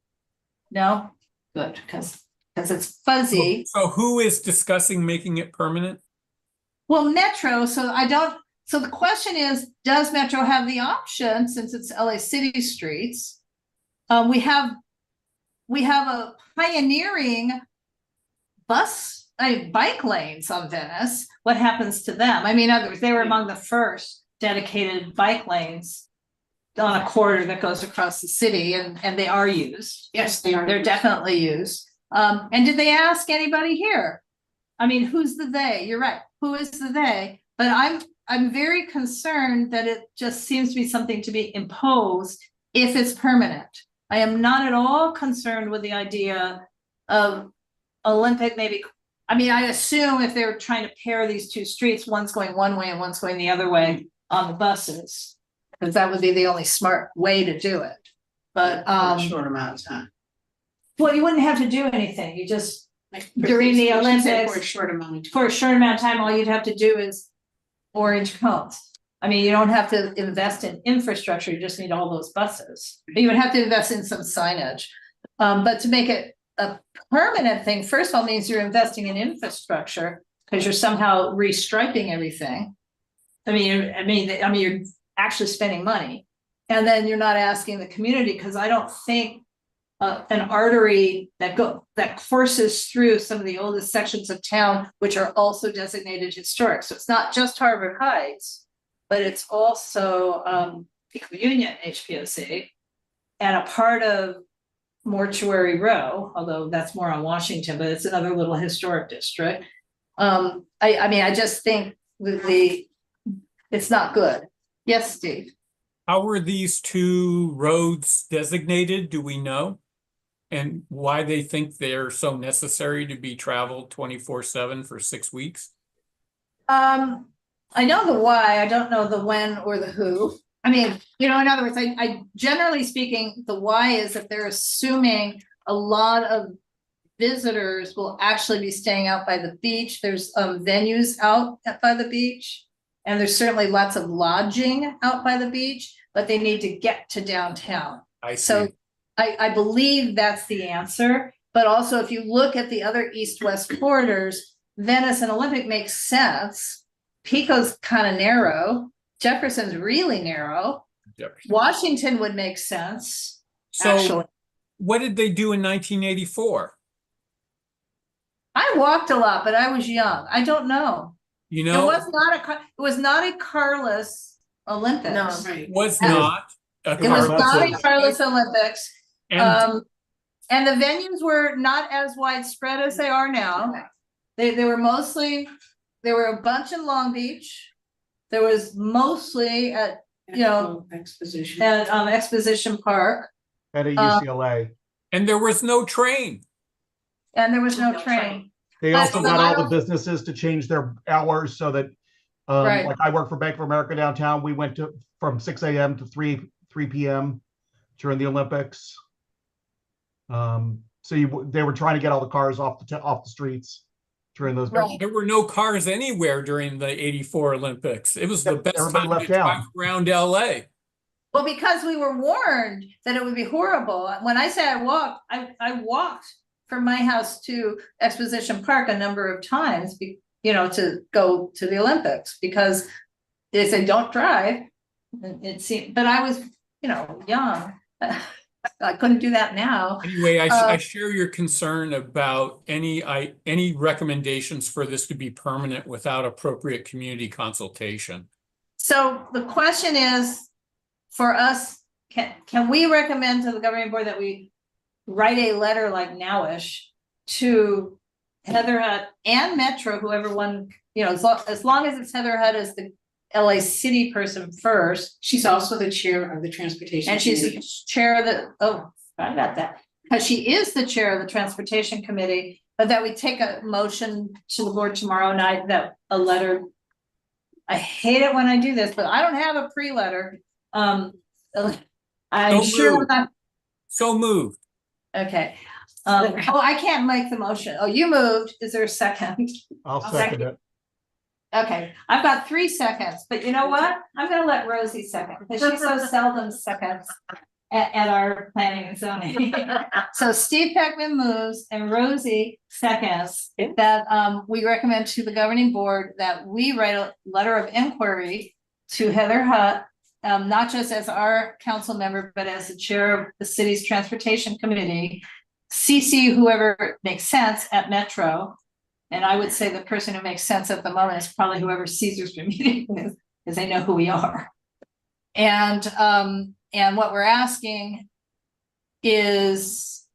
No? Good, because it's fuzzy. So who is discussing making it permanent? Well, Metro, so the question is, does Metro have the option, since it's LA City streets? We have a pioneering bike lanes on Venice. What happens to them? I mean, others, they were among the first dedicated bike lanes on a corridor that goes across the city, and they are used. Yes, they are. They're definitely used. And did they ask anybody here? I mean, who's the they? You're right. Who is the they? But I'm very concerned that it just seems to be something to be imposed if it's permanent. I am not at all concerned with the idea of Olympic, maybe. I mean, I assume if they're trying to pair these 2 streets, one's going one way and one's going the other way on the buses, because that would be the only smart way to do it. But For a short amount of time. well, you wouldn't have to do anything. You just during the Olympics for a short amount of time. For a short amount of time, all you'd have to do is orange cones. I mean, you don't have to invest in infrastructure. You just need all those buses. But you would have to invest in some signage. But to make it a permanent thing, first of all, means you're investing in infrastructure because you're somehow restriping everything. I mean, you're actually spending money, and then you're not asking the community, because I don't think an artery that courses through some of the oldest sections of town, which are also designated historic. So it's not just Harvard Heights, but it's also Pico Union HPOC and a part of Mortuary Row, although that's more on Washington, but it's another little historic district. I mean, I just think it's not good. Yes, Steve. How were these 2 roads designated? Do we know? And why they think they're so necessary to be traveled 24/7 for 6 weeks? I know the why. I don't know the when or the who. I mean, in other words, I generally speaking, the why is that they're assuming a lot of visitors will actually be staying out by the beach. There's venues out by the beach. And there's certainly lots of lodging out by the beach, but they need to get to downtown. I So see. I believe that's the answer, but also if you look at the other east-west corridors, Venice and Olympic makes sense. Pico's kind of narrow, Jefferson's really narrow, Washington would make sense, actually. So what did they do in 1984? I walked a lot, but I was young, I don't know. You It know, was not a carless Olympics. No. Right. was It was- not a It was car. not a carless Olympics. And And the venues were not as widespread as they are now. They were mostly, there were a bunch in Long Beach. There was mostly at, you know, Exposition. at Exposition Park, At a UCLA. and there was no train. and there was no train. They But- also but got I all the don't- businesses to change their hours so that, Right. like I work for Bank of America downtown, we went to from 6 a.m. to 3 p.m. during the Olympics. So they were trying to get all the cars off the streets during those. Right. There were no cars anywhere during the 84 Olympics. It was the Yep, best everybody time left to drive town. around LA. Well, because we were warned that it would be horrible. When I say I walked from my house to Exposition Park a number of times, to go to the Olympics, because they said, don't drive. And it seemed, but I was, young. I couldn't do that now. Anyway, I share your concern about any recommendations for this to be permanent without appropriate community consultation. So the question is, for us, can we recommend to the governing board that we write a letter like nowish to Heather Hutt and Metro, whoever one, as long as it's Heather Hutt as the LA city person first. She's also the chair of the transportation. And she's the committee. chair of the, I got that, because she is the chair of the transportation committee, but that we take a motion to the board tomorrow night, that a letter. I hate it when I do this, but I don't have a pre-letter. I'm sure moved. that, So moved. okay. I can't make the motion. Oh, you moved. Is there a second? I'll second it. Okay, I've got 3 seconds, but you know what? I'm gonna let Rosie second, because she so seldom seconds at our planning and zoning. So Steve Peckman moves and Rosie seconds that we recommend to the governing board that we write a letter of inquiry to Heather Hutt, not just as our council member, but as the chair of the city's transportation committee, CC whoever makes sense at Metro. And I would say the person who makes sense at the moment is probably whoever Caesar's been meeting with, because they know who we are. And what we're asking is,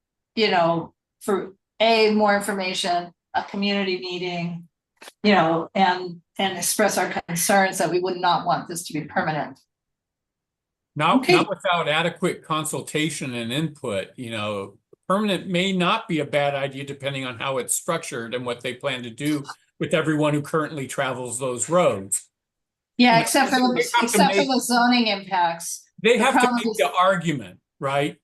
for more information, a community meeting, and express our concerns that we would not want this to be permanent. Not Okay. without adequate consultation and input, permanent may not be a bad idea depending on how it's structured and what they plan to do with everyone who currently travels those roads. Yeah, Yeah, except for they have to make- the zoning impacts. They The have to problem make is- the argument, right?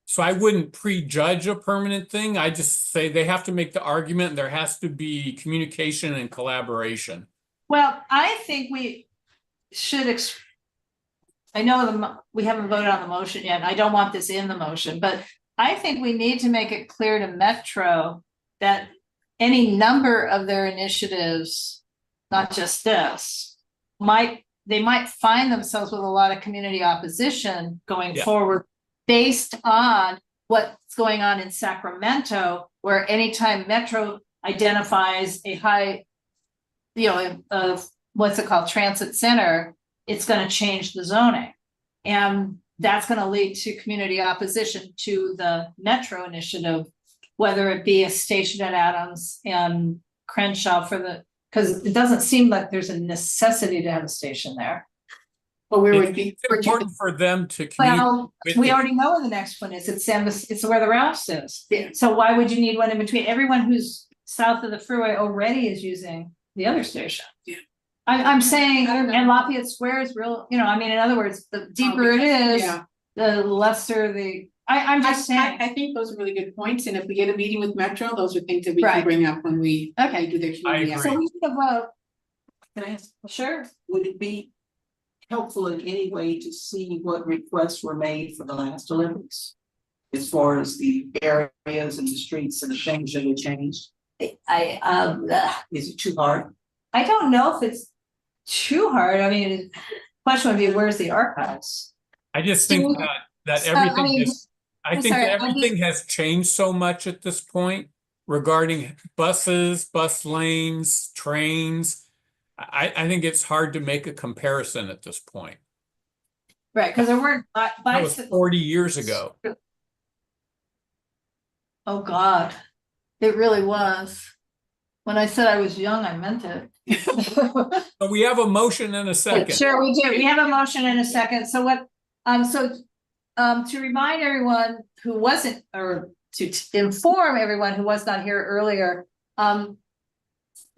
So I wouldn't prejudge a permanent thing. I just say they have to make the argument, and there has to be communication and collaboration. Well, I think we should, I know we haven't voted on the motion yet, and I don't want this in the motion, but I think we need to make it clear to Metro that any number of their initiatives, not just this, they might find themselves with a lot of community opposition going Yeah. forward based on what's going on in Sacramento, where anytime Metro identifies a high, of what's it called, transit center, it's gonna change the zoning. And that's gonna lead to community opposition to the Metro initiative, whether it be a station at Adams and Crenshaw because it doesn't seem like there's a necessity to have a station there. But we would be. It's important for them to communicate. Well, with we the- already know where the next one is. It's where the Ralphs is. Yeah. So why would you need one in between? Everyone who's south of the freeway already is using the other station. Yeah. I'm saying, I don't know. and Lafayette Square is real, in other words, the deeper it is, Yeah. the lesser I'm just saying. I think those are really good points, and if we get a meeting with Metro, those are things that we can Right. bring up when we Okay. do their community. I So agree. we need a vote. Can I ask, Sure. would it be helpful in any way to see what requests were made for the last Olympics? As far as the areas and the streets and the things that were changed, is it too hard? I don't know if it's too hard. I mean, the question would be, where's the archives? I just think So- that so, I everything mean, is, I I'm think sorry, that everything has changed so much at this point regarding buses, bus lanes, trains. I think it's hard to make a comparison at this point. Right, because there weren't That was bicycles. 40 years ago. Oh, God, it really was. When I said I was young, I meant it. But we have a motion and a second. Sure, we do. We have a motion in a second. So what, to remind everyone who wasn't, or to inform everyone who was not here earlier,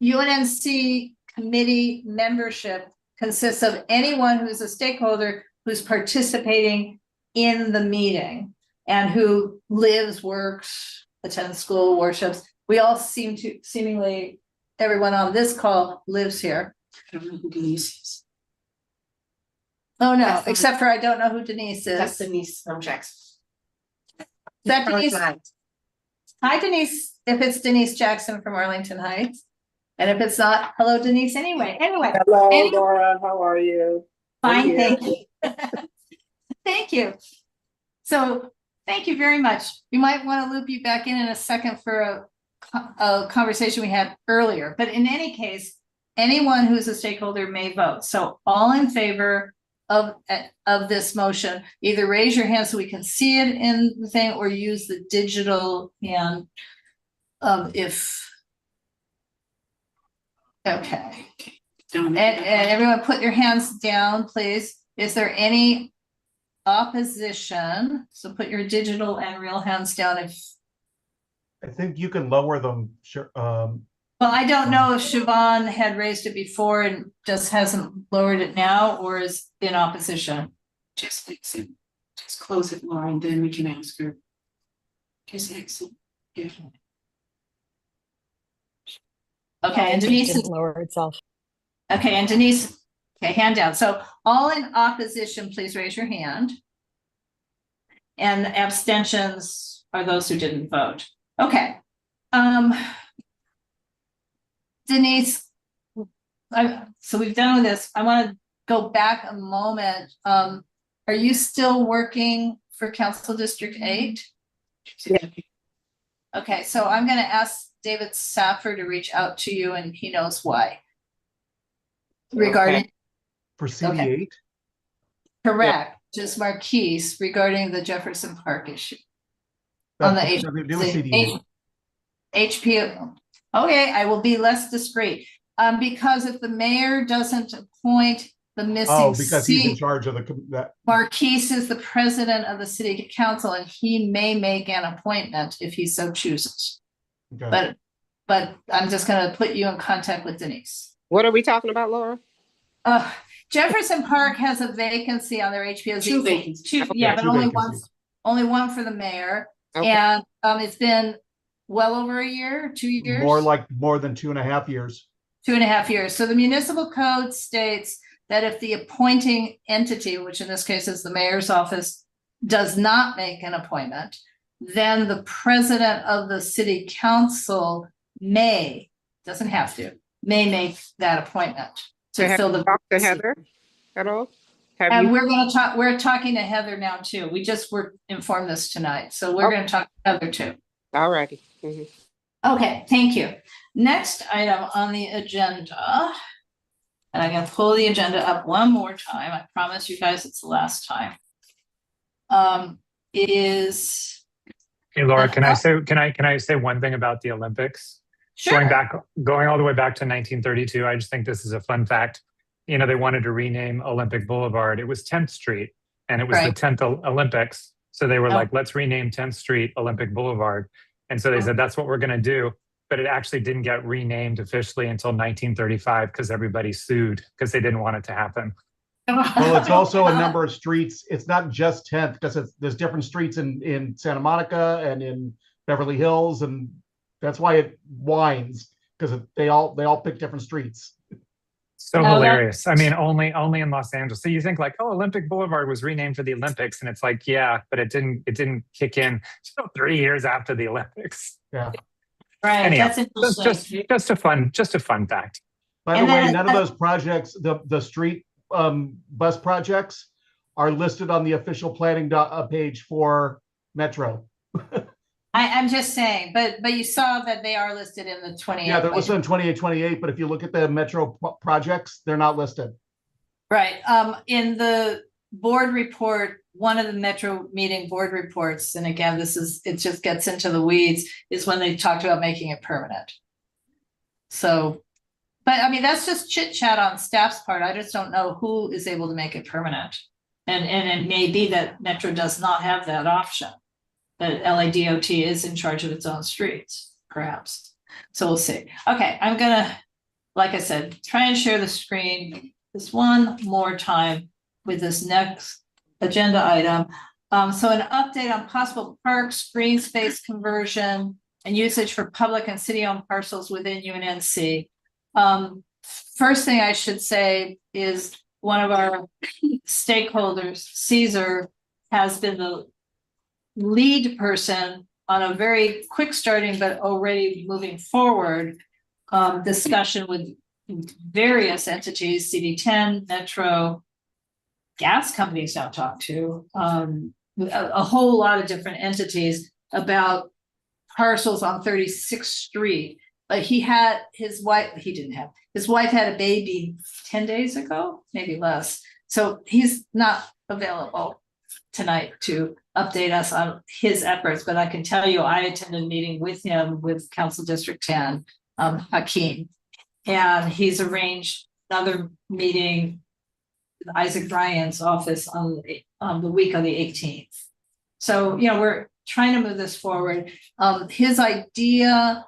UNNC committee membership consists of anyone who's a stakeholder who's participating in the meeting and who lives, works, attends school, worships. We all seemingly, everyone on this call lives here. I don't know who Denise is. Oh, no, That's not- except for I don't know who Denise That's is. Denise from Jackson. Is that Denise? Heights. Hi, Denise, if it's Denise Jackson from Arlington Heights. And if it's not, hello, Denise, anyway, Hello, Any- Laura, how are you? fine, here. thank you. Thank you. So, thank you very much. We might want to loop you back in a second for a conversation we had earlier, but in any case, anyone who's a stakeholder may vote. So all in favor of this motion, either raise your hand so we can see it in the thing or use the digital hand. Okay. And everyone put your hands down, please. Is there any opposition? So put your digital and real hands down if, I think you can lower them, sure, well, I don't know if Siobhan had raised it before and just hasn't lowered it now or is in opposition. Just fix it. Just close it, Laura, and then we can ask her. Just exit. Yeah. Okay, and It Denise didn't is, lower itself. okay, and Denise, okay, hand down. So all in opposition, please raise your hand. And abstentions are those who didn't vote. Okay. Denise, so we've done this. I want to go back a moment. Are you still working for Council District 8? Yeah. Okay, so I'm going to ask David Saffer to reach out to you and he knows why. Regarding, for CD8. correct, just Marquise regarding the Jefferson Park issue. On the That's nothing to do with CD8. HP, okay, I will be less discreet. Because if the mayor doesn't appoint the Oh, missing because he's in seat, charge of that. Marquise is the president of the city council and he may make an appointment if he so chooses. Okay. But I'm just gonna put you in contact with Denise. What are we talking about, Laura? Jefferson Park has a vacancy on their HPOZ. Two vacancies. Yeah, but Two only vacancies. one for the mayor. Okay. And it's been well over a year, 2 years. More than 2.5 years. 2.5 years. So the municipal code states that if the appointing entity, which in this case is the mayor's office, does not make an appointment, then the president of the city council may, doesn't have to, may make that appointment to fill the. Talk to Heather at all? Have And you? we're talking to Heather now too. We just were informed this tonight. So we're Okay. going to talk to Heather too. All righty. Mhm. Okay, thank you. Next item on the agenda. And I'm gonna pull the agenda up one more time. I promise you guys it's the last time. Is, Hey, Laura, can I say one thing about the Olympics? sure, Going all the way back to 1932, I just think this is a fun fact. You know, they wanted to rename Olympic Boulevard. It was 10th Street and it was the Right. 10th Olympics. So they were Oh. like, let's rename 10th Street Olympic Boulevard. And so they said, that's what we're going to do. But it actually didn't get renamed officially until 1935 because everybody sued because they didn't want it to happen. Well, it's also a number of streets. It's not just 10th because there's different streets in Santa Monica and in Beverly Hills, and that's why it winds because they all pick different streets. So No, that- hilarious. I mean, only in Los Angeles. So you think like, oh, Olympic Boulevard was renamed for the Olympics, and it's like, yeah, but it didn't kick in till 3 years after the Olympics. Yeah. Right, Anyhow, that's interesting. just a fun fact. By the And way, then- none of those projects, the street bus projects are listed on the official planning page for Metro. I'm just saying, but you saw that they are listed in the 28. Yeah, they're listed on 2828, but if you look at the Metro projects, they're not listed. Right, in the board report, one of the Metro meeting board reports, and again, it just gets into the weeds, is when they talked about making it permanent. So, but I mean, that's just chit chat on staff's part. I just don't know who is able to make it permanent. And it may be that Metro does not have that option. That LADOT is in charge of its own streets, perhaps. So we'll see. Okay, I'm gonna, like I said, try and share the screen this one more time with this next agenda item. So an update on possible parks, green space conversion, and usage for public and city-owned parcels within UNNC. First thing I should say is one of our stakeholders, Caesar, has been the lead person on a very quick starting but already moving forward discussion with various entities, CD10, Metro, gas companies now talk to, a whole lot of different entities about parcels on 36th Street. Like his wife had a baby 10 days ago, maybe less. So he's not available tonight to update us on his efforts, but I can tell you, I attended a meeting with him with Council District 10, Hakeem, and he's arranged another meeting in Isaac Bryan's office on the week of the 18th. So, we're trying to move this forward. His idea,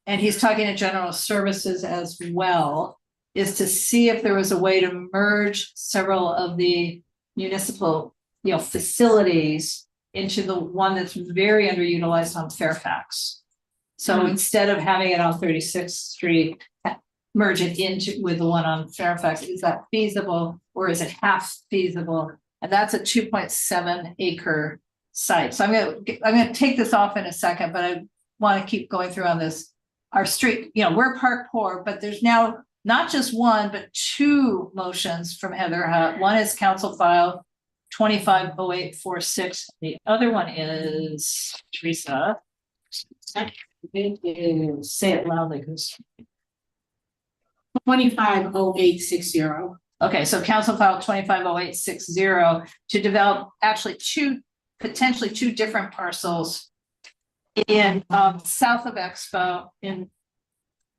and he's talking to General Services as well, is to see if there was a way to merge several of the municipal, facilities into the one that's very underutilized on Fairfax. So instead of having it on 36th Street, merge it with the one on Fairfax. Is that feasible, or is it half feasible? And that's a 2.7 acre site. So I'm gonna take this off in a second, but I want to keep going through on this. Our street, we're park poor, but there's now not just one, but two motions from Heather Hutt. One is council file 250846. The other one is Teresa. It is, say it loudly, because 250860. okay, so council file 250860 to develop actually potentially two different parcels in south of Expo. In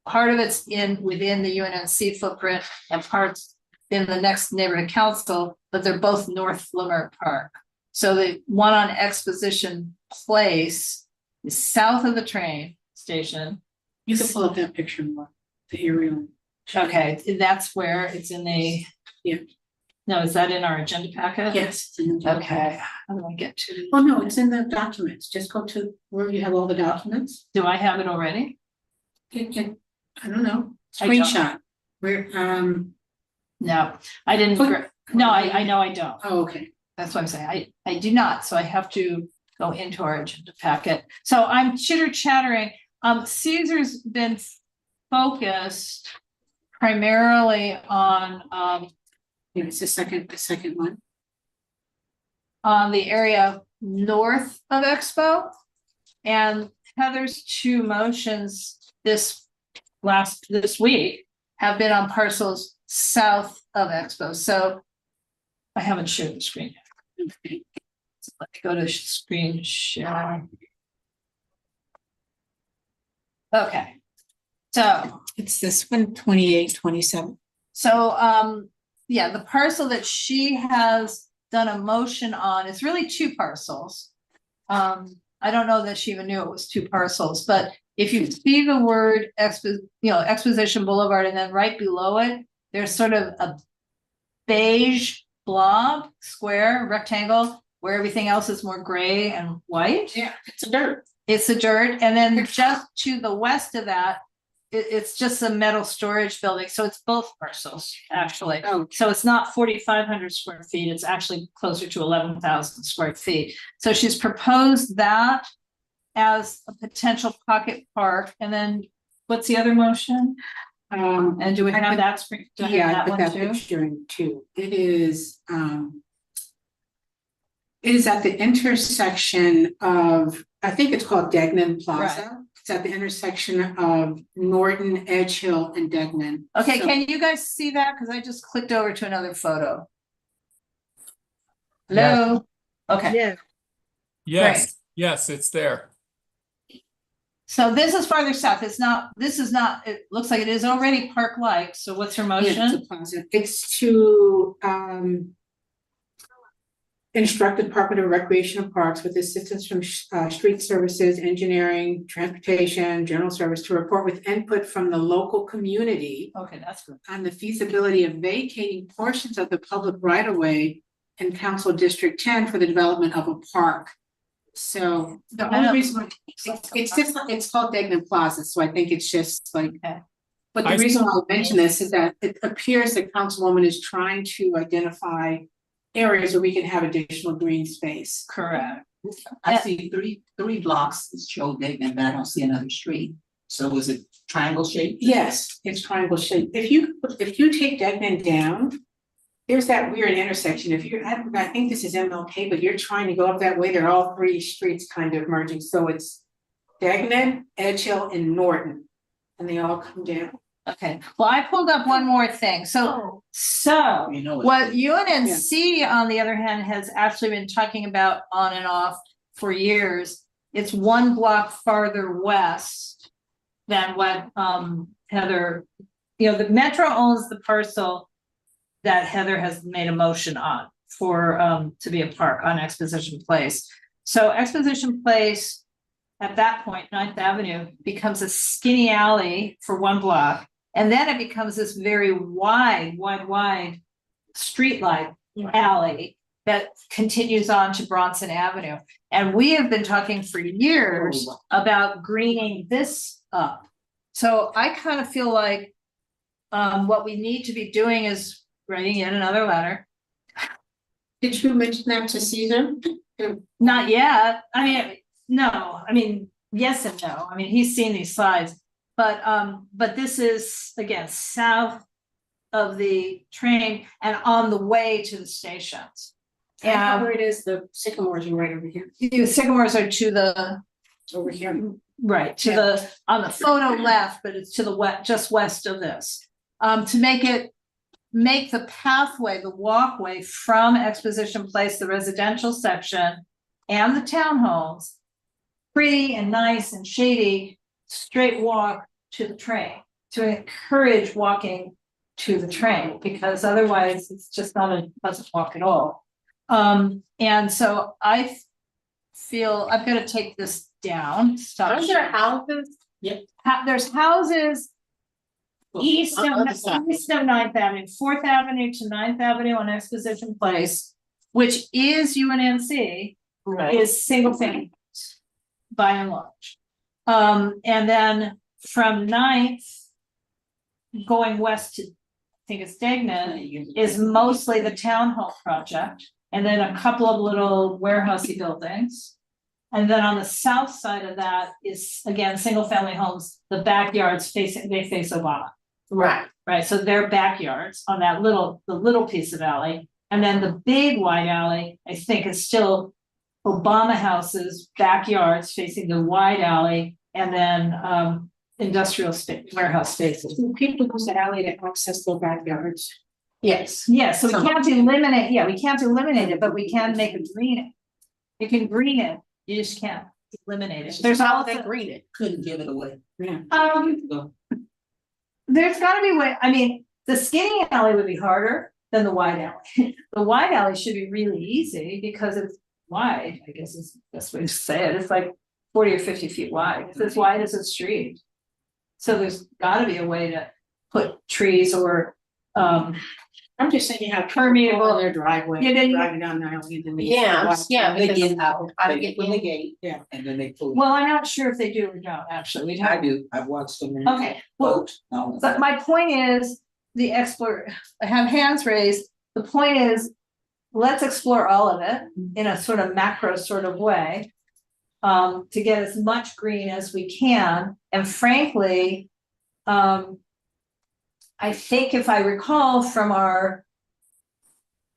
part of it's within the UNNC footprint and parts in the next neighborhood council, but they're both North Limerick Park. So the one on Exposition Place is south of the train station. You can pull up that picture more, the aerial. Okay, that's where it's in the. Yeah. No, is that in our agenda packet? Yes. It's in the document. Okay, how do I get to? Oh, no, it's in the documents. Just go to where you have all the documents. Do I have it already? I don't know, I don't. screenshot. Where, No, I didn't. No, I know I don't. oh, okay. That's what I'm saying. I do not. So I have to go into our agenda packet. So I'm chitter chattering. Caesar's been focused primarily on It's the second one. on the area north of Expo, and Heather's two motions this week have been on parcels south of Expo. So I haven't shared the screen yet. Okay. So let me go to screen share. Okay, so It's this one, 2827. So, yeah, the parcel that she has done a motion on, it's really two parcels. I don't know that she even knew it was two parcels, but if you see the word Exposition Boulevard, and then right below it, there's sort of a beige blob, square, rectangle, where everything else is more gray and white. Yeah, it's a dirt. It's the dirt, and then just to the west of that it's just a metal storage building, so it's both parcels, actually. Oh, So it's not 4,500 square feet, it's actually closer to 11,000 square feet. So she's proposed that as a potential pocket park, and then what's the other motion? And do we I have put- that screen? Do I have yeah, I that put one that too? picture in too. It is at the intersection of, I think it's called Degnan Plaza. It's at the intersection of Norton, Edge Hill, and Degnan. Okay, So- can you guys see that? Because I just clicked over to another photo. Hello? Okay, Yes, Yes, yes, it's there. so this is farther south. It's not, this is not, it looks like it is already park-like. So what's her Yeah, it's a motion? plaza. It's to instruct the Department of Recreational Parks with assistance from street services, engineering, transportation, general service to report with input from the local community Okay, that's good. on the feasibility of vacating portions of the public right of way in Council District 10 for the development of a park. So the I know. only reason, it's just, it's called Degnan Plaza, so I think it's just like. Okay. But the I- reason why I mention this is that it appears that Councilwoman is trying to identify areas where we can have additional green space. Correct. I see three blocks that show Degnan, but I don't see another street. So was it triangle shaped? Yes, it's triangle shaped. If you take Degnan down, there's that weird intersection. If you're, I think this is MLK, but you're trying to go up that way, they're all three streets kind of merging. So it's Degnan, Edge Hill, and Norton. And they all come down. Okay, well, I pulled up one more thing. So You know what UNNC, on the other hand, has actually been talking about on and off for years. It's one block farther west than what Heather, the Metro owns the parcel that Heather has made a motion on for to be a park on Exposition Place. So Exposition Place, at that point, 9th Avenue becomes a skinny alley for one block. And then it becomes this very wide streetlight alley that continues on to Bronson Avenue. And we have been talking for years about greening this up. So I kind of feel like what we need to be doing is writing in another letter. Did you mention that to Caesar? Not yet. I mean, no, I mean, yes and no. I mean, he's seen these slides. But this is, again, south of the train and on the way to the stations. And where it is, the sycamores are right over here. The sycamores are to the, Over here. right, to the, on the photo left, but it's to the west, just west of this. To make the pathway, the walkway from Exposition Place, the residential section, and the townhomes, pretty and nice and shady, straight walk to the train, to encourage walking to the train, because otherwise it's just not a pleasant walk at all. And so I feel I've got to take this down. Stop. Aren't there houses? There's houses east On the of other side. 9th Avenue, 4th Avenue to 9th Avenue on Exposition Place, which is UNNC, Right. is single family by and large. And then from 9th going west to, I think it's Degnan, is mostly the townhome project, and then a couple of little warehousey buildings. And then on the south side of that is, again, single family homes, the backyards face Obama. Right. Right, so their backyards on that the little piece of alley, and then the big wide alley, I think, is still Obama houses, backyards facing the wide alley, and then industrial warehouse spaces. People use the alley to access their backyards. Yes. Yeah, so we can't eliminate it, but we can make it green. You can green it, you just can't eliminate it. There's how also, they green it. Couldn't give it away. Yeah. there's gotta be a way, I mean, the skinny alley would be harder than the wide alley. The wide alley should be really easy because it's wide, I guess is the best way to say it. It's like 40 or 50 feet wide. It's as wide as a street. So there's gotta be a way to put trees or I'm just saying you have Permeable. permeable in their driveway, Yeah, then you- driving down the alley. and then they- Yeah, They because get out, I they get get in the in. gate. Yeah. And then they pull. Well, I'm not sure if they do or don't, actually. We'd I have. do, I've watched them. Okay, well, Vote. No. but my point is, I have hands raised. The point is, let's explore all of it in a sort of macro sort of way. To get as much green as we can, and frankly, I think if I recall from our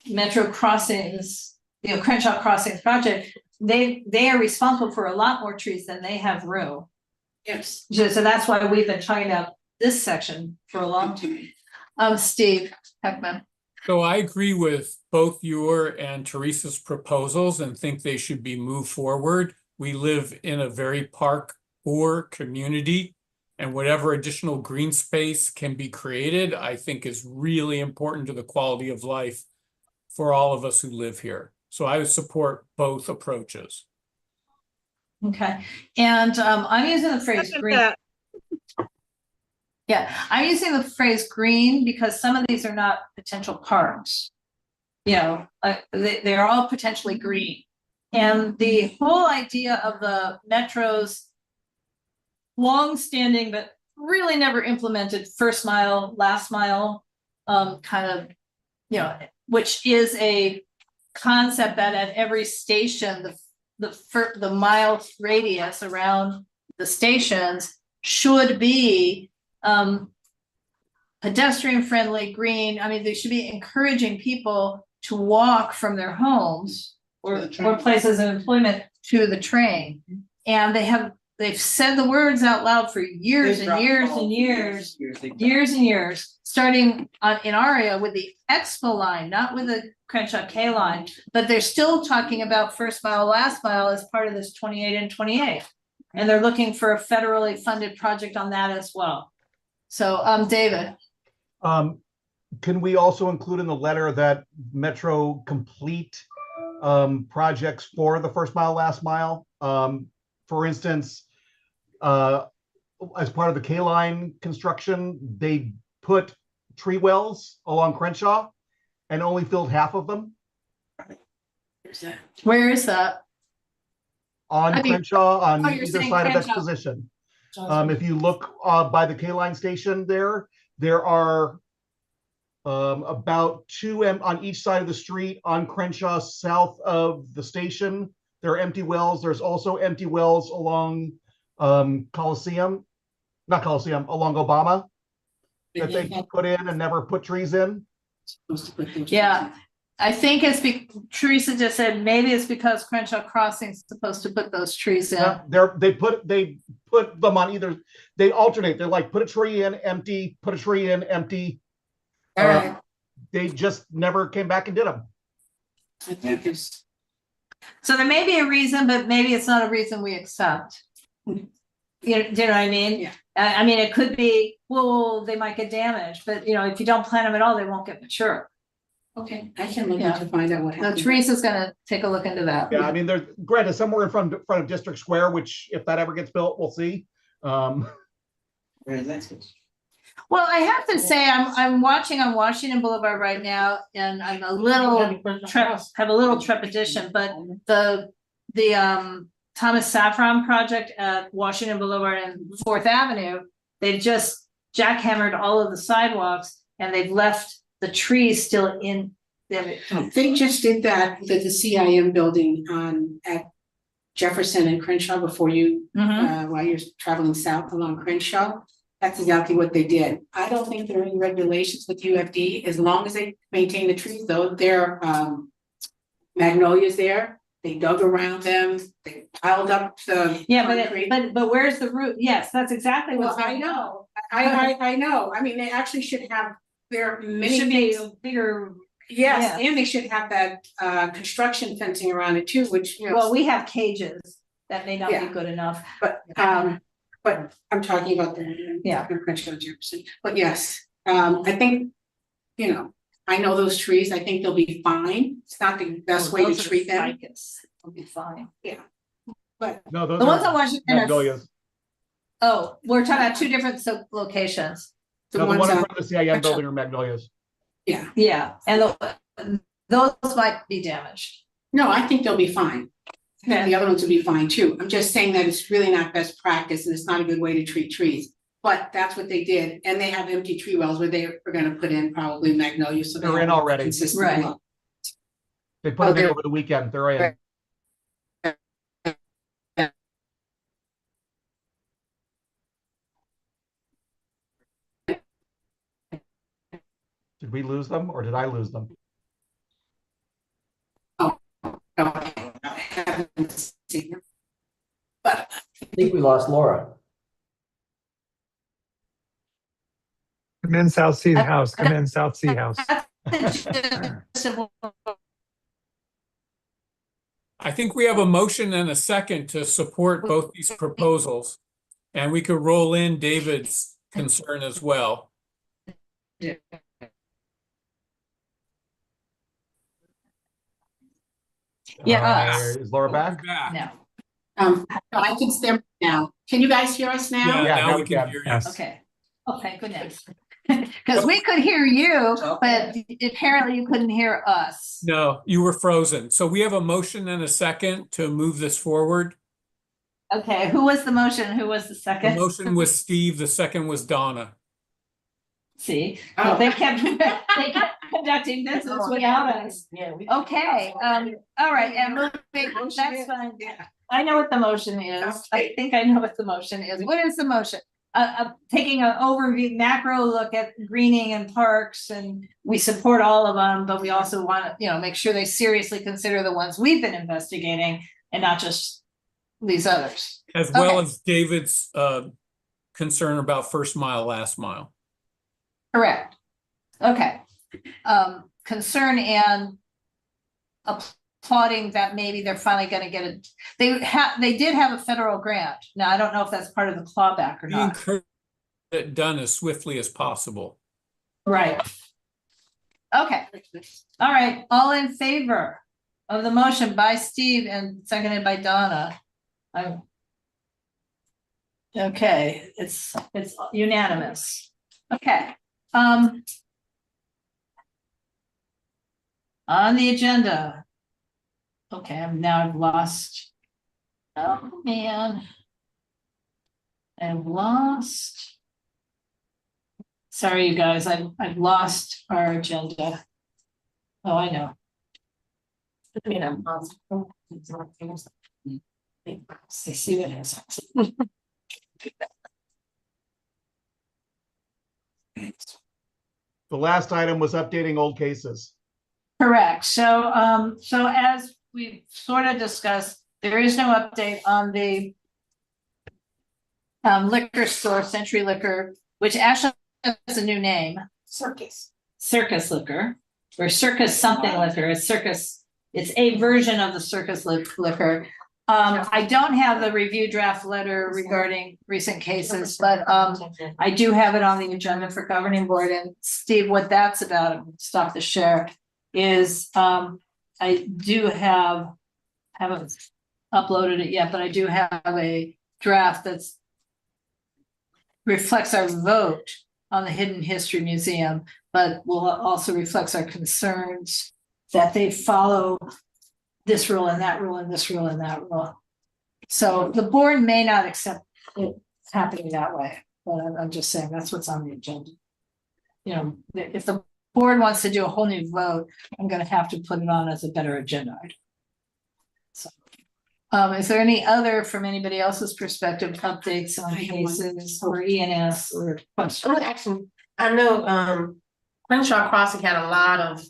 Metro Crossings, Crenshaw Crossings project, they are responsible for a lot more trees than they have room. Yes. So that's why we've been talking about this section for a long time. Steve Heckman. So I agree with both your and Teresa's proposals and think they should be moved forward. We live in a very park poor community, and whatever additional green space can be created, I think is really important to the quality of life for all of us who live here. So I would support both approaches. Okay, and I'm using the phrase Second green. that. Yeah, I'm using the phrase green because some of these are not potential parks. They're all potentially green. And the whole idea of the Metro's long-standing but really never implemented first mile, last mile, kind of, which is a concept that at every station, the mile radius around the stations should be pedestrian friendly, green. I mean, they should be encouraging people to walk from their homes or places of employment to the train. And they've said the words out loud for years and years and years, starting in our area with the Expo line, not with the Crenshaw K line, but they're still talking about first mile, last mile as part of this 28 and 28. And they're looking for a federally funded project on that as well. So, David. Can we also include in the letter that Metro complete projects for the first mile, last mile? For instance, as part of the K line construction, they put tree wells along Crenshaw and only filled half of them. Where is that? On Crenshaw, on you're either saying side of Crenshaw. Exposition. If you look by the K line station there are about two on each side of the street on Crenshaw south of the station. There are empty wells. There's also empty wells along along Obama that they put in and never put trees in. Yeah, I think Teresa just said maybe it's because Crenshaw Crossing is supposed to put those trees in. They put them on either. They alternate. They're like put a tree in, empty, put a tree in, empty. All right. They just never came back and did them. I think it's. So there may be a reason, but maybe it's not a reason we accept. Do you know what I mean? Yeah. I mean, it could be, well, they might get damaged, but if you don't plant them at all, they won't get mature. Okay, I can look Yeah. to find out what So happened. Teresa's gonna take a look into that. Yeah, I mean, there's granted somewhere in front of District Square, which if that ever gets built, we'll see. Well, I have to say, I'm watching on Washington Boulevard right now, and I'm a little have a little trepidation, but the Thomas Saffron project at Washington Boulevard and 4th Avenue, they've just jackhammered all of the sidewalks and they've left the trees still in. They just did that with the CIM building at Jefferson and Crenshaw before you, while you're traveling south along Crenshaw. That's exactly what they did. I don't think there are any regulations with UFD as long as they maintain the trees, though. There are magnolias there. They dug around them. They piled up the. Yeah, concrete. but where's the root? Yes, that's exactly Well, what I know. I know. I mean, they actually should have. There are many Should be things. bigger. Yes, Yeah. and they should have that construction fencing around it too, which Well, we have cages that may not be Yeah. good enough. But I'm talking about the Crenshaw Jefferson. But yes, I think, I know those trees. I think they'll be fine. It's not the best way to treat them. They'll be fine. But No, those The ones on are Washington are, magnolias. we're talking about two different locations. the No, the ones one in on, front of the CIM building are magnolias. Yeah, Yeah, and those might be damaged. no, I think they'll be fine. I think Okay. the other ones will be fine too. I'm just saying that it's really not best practice and it's not a good way to treat trees. But that's what they did, and they have empty tree wells where they are gonna put in probably magnolia, so They're have in a already. consistent Right. look. They put Oh, them in they're- over the weekend. They're in. Did we lose them or did I lose them? Okay, I haven't seen them. But I think we lost Laura. Come in South Sea House, come in South Sea House. I think we have a motion and a second to support both these proposals. And we could roll in David's concern as well. Yeah, Is Laura back? Back. no, I can stand now. Can you guys hear us now? Yeah, Yeah, now now we we can can. hear you. Yes. okay. Okay, goodness. Because we could hear you, but apparently you couldn't hear us. No, you were frozen. So we have a motion and a second to move this forward. Okay, who was the motion? Who was the The second? motion was Steve, the second was Donna. See, Oh. they kept conducting business without us. Yeah. Okay, all right, and that's fine. Yeah. I know what the motion is. I think I know what the motion is. What is the motion? Taking an overview, macro look at greening and parks, and we support all of them, but we also want to, make sure they seriously consider the ones we've been investigating and not just these others. As well Okay. as David's concern about first mile, last mile. Correct. Okay. Concern and applauding that maybe they're finally gonna get it. They did have a federal grant. Now, I don't know if that's part of the clawback or We not. encourage it done as swiftly as possible. Right. Okay. All right. All in favor of the motion by Steve and seconded by Donna. Okay, it's unanimous. Okay. On the agenda. Okay, I've lost. Oh, man. I've lost. Sorry, you guys, I've lost our agenda. Oh, I know. I see what it is. The last item was updating old cases. Correct. So, so as we've sort of discussed, there is no update on the liquor store, Century Liquor, which actually has a new name, Circus Liquor, or Circus something liquor. It's Circus. It's a version of the Circus liquor. I don't have the review draft letter regarding recent cases, but I do have it on the agenda for governing board. And Steve, what that's about, stop the share, is I do haven't uploaded it yet, but I do have a draft that's reflects our vote on the Hidden History Museum, but will also reflects our concerns that they follow this rule and that rule and this rule and that rule. So the board may not accept it happening that way, but I'm just saying that's what's on the agenda. If the board wants to do a whole new vote, I'm gonna have to put it on as a better agenda item. So, is there any other, from anybody else's perspective, updates on I have one. cases or ENS or questions? Actually, I know, Crenshaw Crossing had a lot of,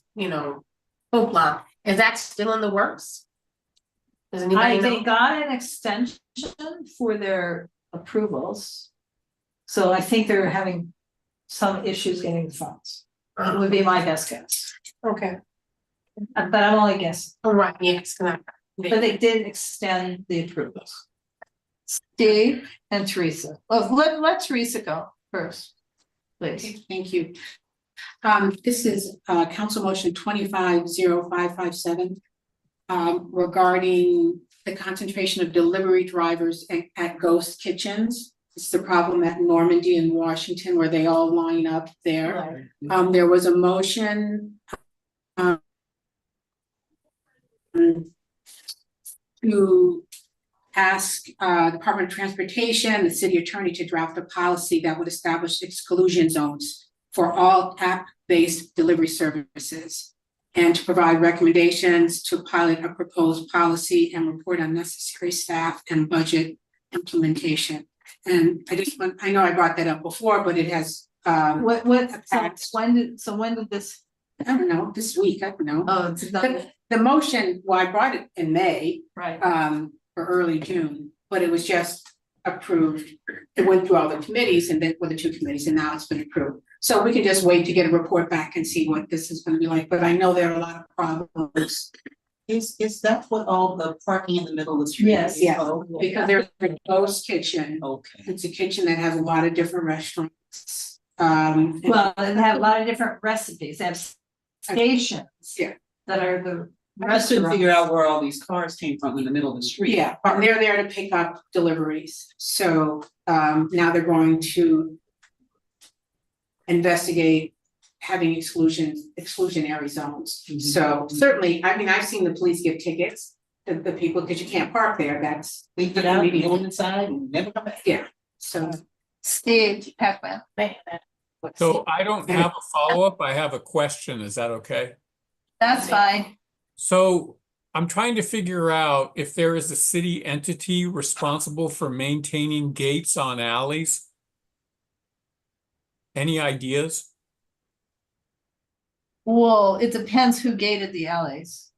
hoopla. Is that still in the works? Does anybody They know? got an extension for their approvals. So I think they're having some issues getting the funds. That would be my best guess, Okay, but I'm only guessing. all right, yes, But they did extend the approvals. Steve and Teresa. Well, let Teresa go first, please. Okay, thank you. This is council motion 250557 regarding the concentration of delivery drivers at ghost kitchens. It's the problem at Normandy and Washington where they all line up there. There was a motion to ask Department of Transportation, the city attorney to draft a policy that would establish exclusion zones for all app-based delivery services and to provide recommendations to pilot a proposed policy and report on necessary staff and budget implementation. And I know I brought that up before, but it has when did this? I don't know, this week, I don't know. Oh, it's done. The motion, well, I brought it in May, Right. or early June, but it was just approved. It went through all the committees and then with the two committees, and now it's been approved. So we can just wait to get a report back and see what this is gonna be like, but I know there are a lot of problems. Is that what all the parking in the middle of the street? Yes. is? Yeah, Oh, because there's a ghost kitchen. Okay. It's a kitchen that has a lot of different restaurants. And- Well, they have a lot of different recipes. They have stations. Yeah. That are the I just couldn't restaurants. figure out where all these cars came from in the middle of the street. Yeah, and they're there to pick up deliveries, so now they're going to investigate having exclusionary zones. So certainly, I mean, I've seen the police give tickets to the people, because you can't park there, that's. They get out, go inside and never come back. Yeah, so. Steve Peckman. So I don't have a follow-up, I have a question, is that okay? That's fine. So I'm trying to figure out if there is a city entity responsible for maintaining gates on alleys. Any ideas? Well, it depends who gated the alleys.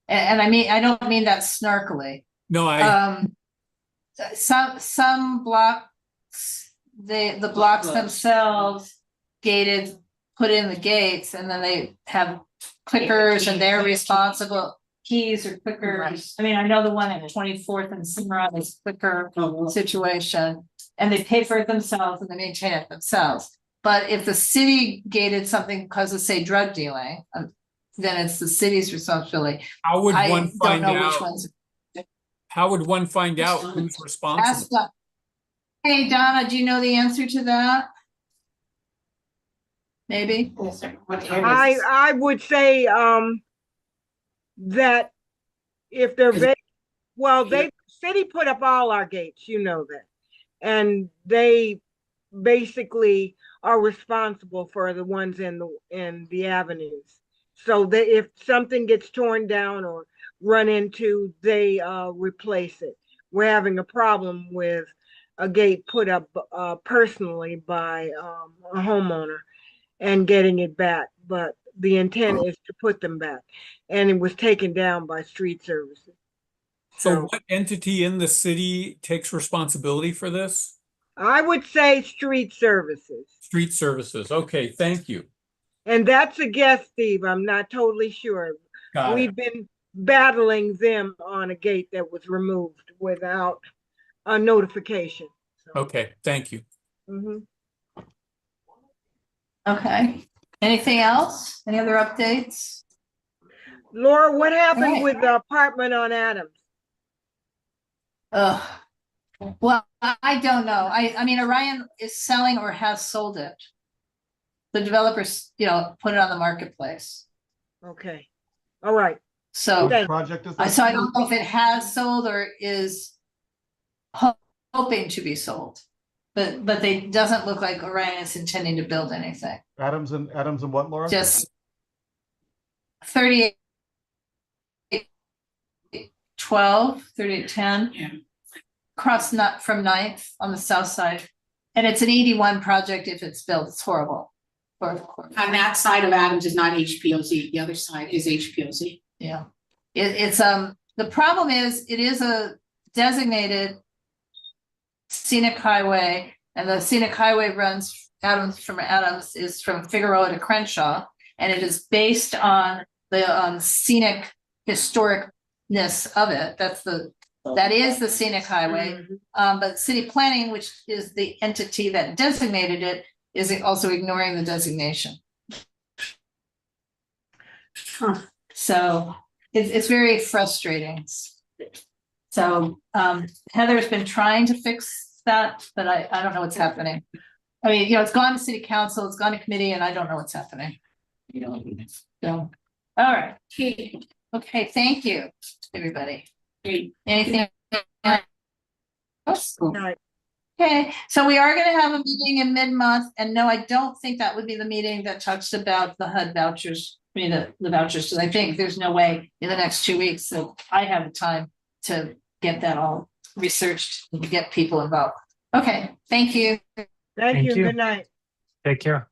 And I mean, I don't mean that snarkily. No, I, Some blocks, the blocks themselves gated, put in the gates, and then they have clickers and they're responsible, keys or clickers. I mean, I know the one at 24th and Cimarron is clicker situation, and they pay for it themselves and they maintain it themselves. But if the city gated something because of, say, drug dealing, then it's the city's responsibility. how would I one don't find know which out? ones. How would one find out who's Ask responsible? Don- Hey, Donna, do you know the answer to that? Maybe? I would say, that if they're the city put up all our gates, you know that. And they basically are responsible for the ones in the avenues. So that if something gets torn down or run into, they replace it. We're having a problem with a gate put up personally by a homeowner and getting it back, but the intent is to put them back, and it was taken down by street services. So what entity in the city takes responsibility for this? I would say street services, Street services, okay, thank you. and that's a guess, Steve. I'm not totally sure. Got it. We've been battling them on a gate that was removed without a notification. So, Okay, thank you. mhm. Okay. Anything else? Any other updates? Laura, what happened Alright. with the apartment on Adams? Well, I don't know. I mean, Orion is selling or has sold it. The developers, put it on the marketplace. Okay, all right. So, Okay. Project is. so I don't know if it has sold or is hoping to be sold. But they doesn't look like Orion is intending to build anything. Adams and what, Laura? Just 38 12, 3810. Yeah. From 9th on the south side. And it's an 81 project if it's built. It's horrible. On that side of Adams is not HPOZ, the other side is HPOZ. Yeah. It's the problem is it is a designated scenic highway, and the scenic highway runs from Adams is from Figueroa to Crenshaw, and it is based on the scenic historicness of it. That is the scenic highway. But city planning, which is the entity that designated it, is also ignoring the designation. So it's very frustrating. So Heather's been trying to fix that, but I don't know what's happening. I mean, you know, it's gone to city council, it's gone to committee, and I don't know what's happening. You know, so, all right. Okay, thank you, everybody. Anything else? Night. Okay, so we are gonna have a meeting in mid-month, and no, I don't think that would be the meeting that talks about the HUD vouchers. I mean, the vouchers, because I think there's no way in the next 2 weeks that I have the time to get that all researched and to get people involved. Okay, thank you. Thank you. you. Good night. Take care.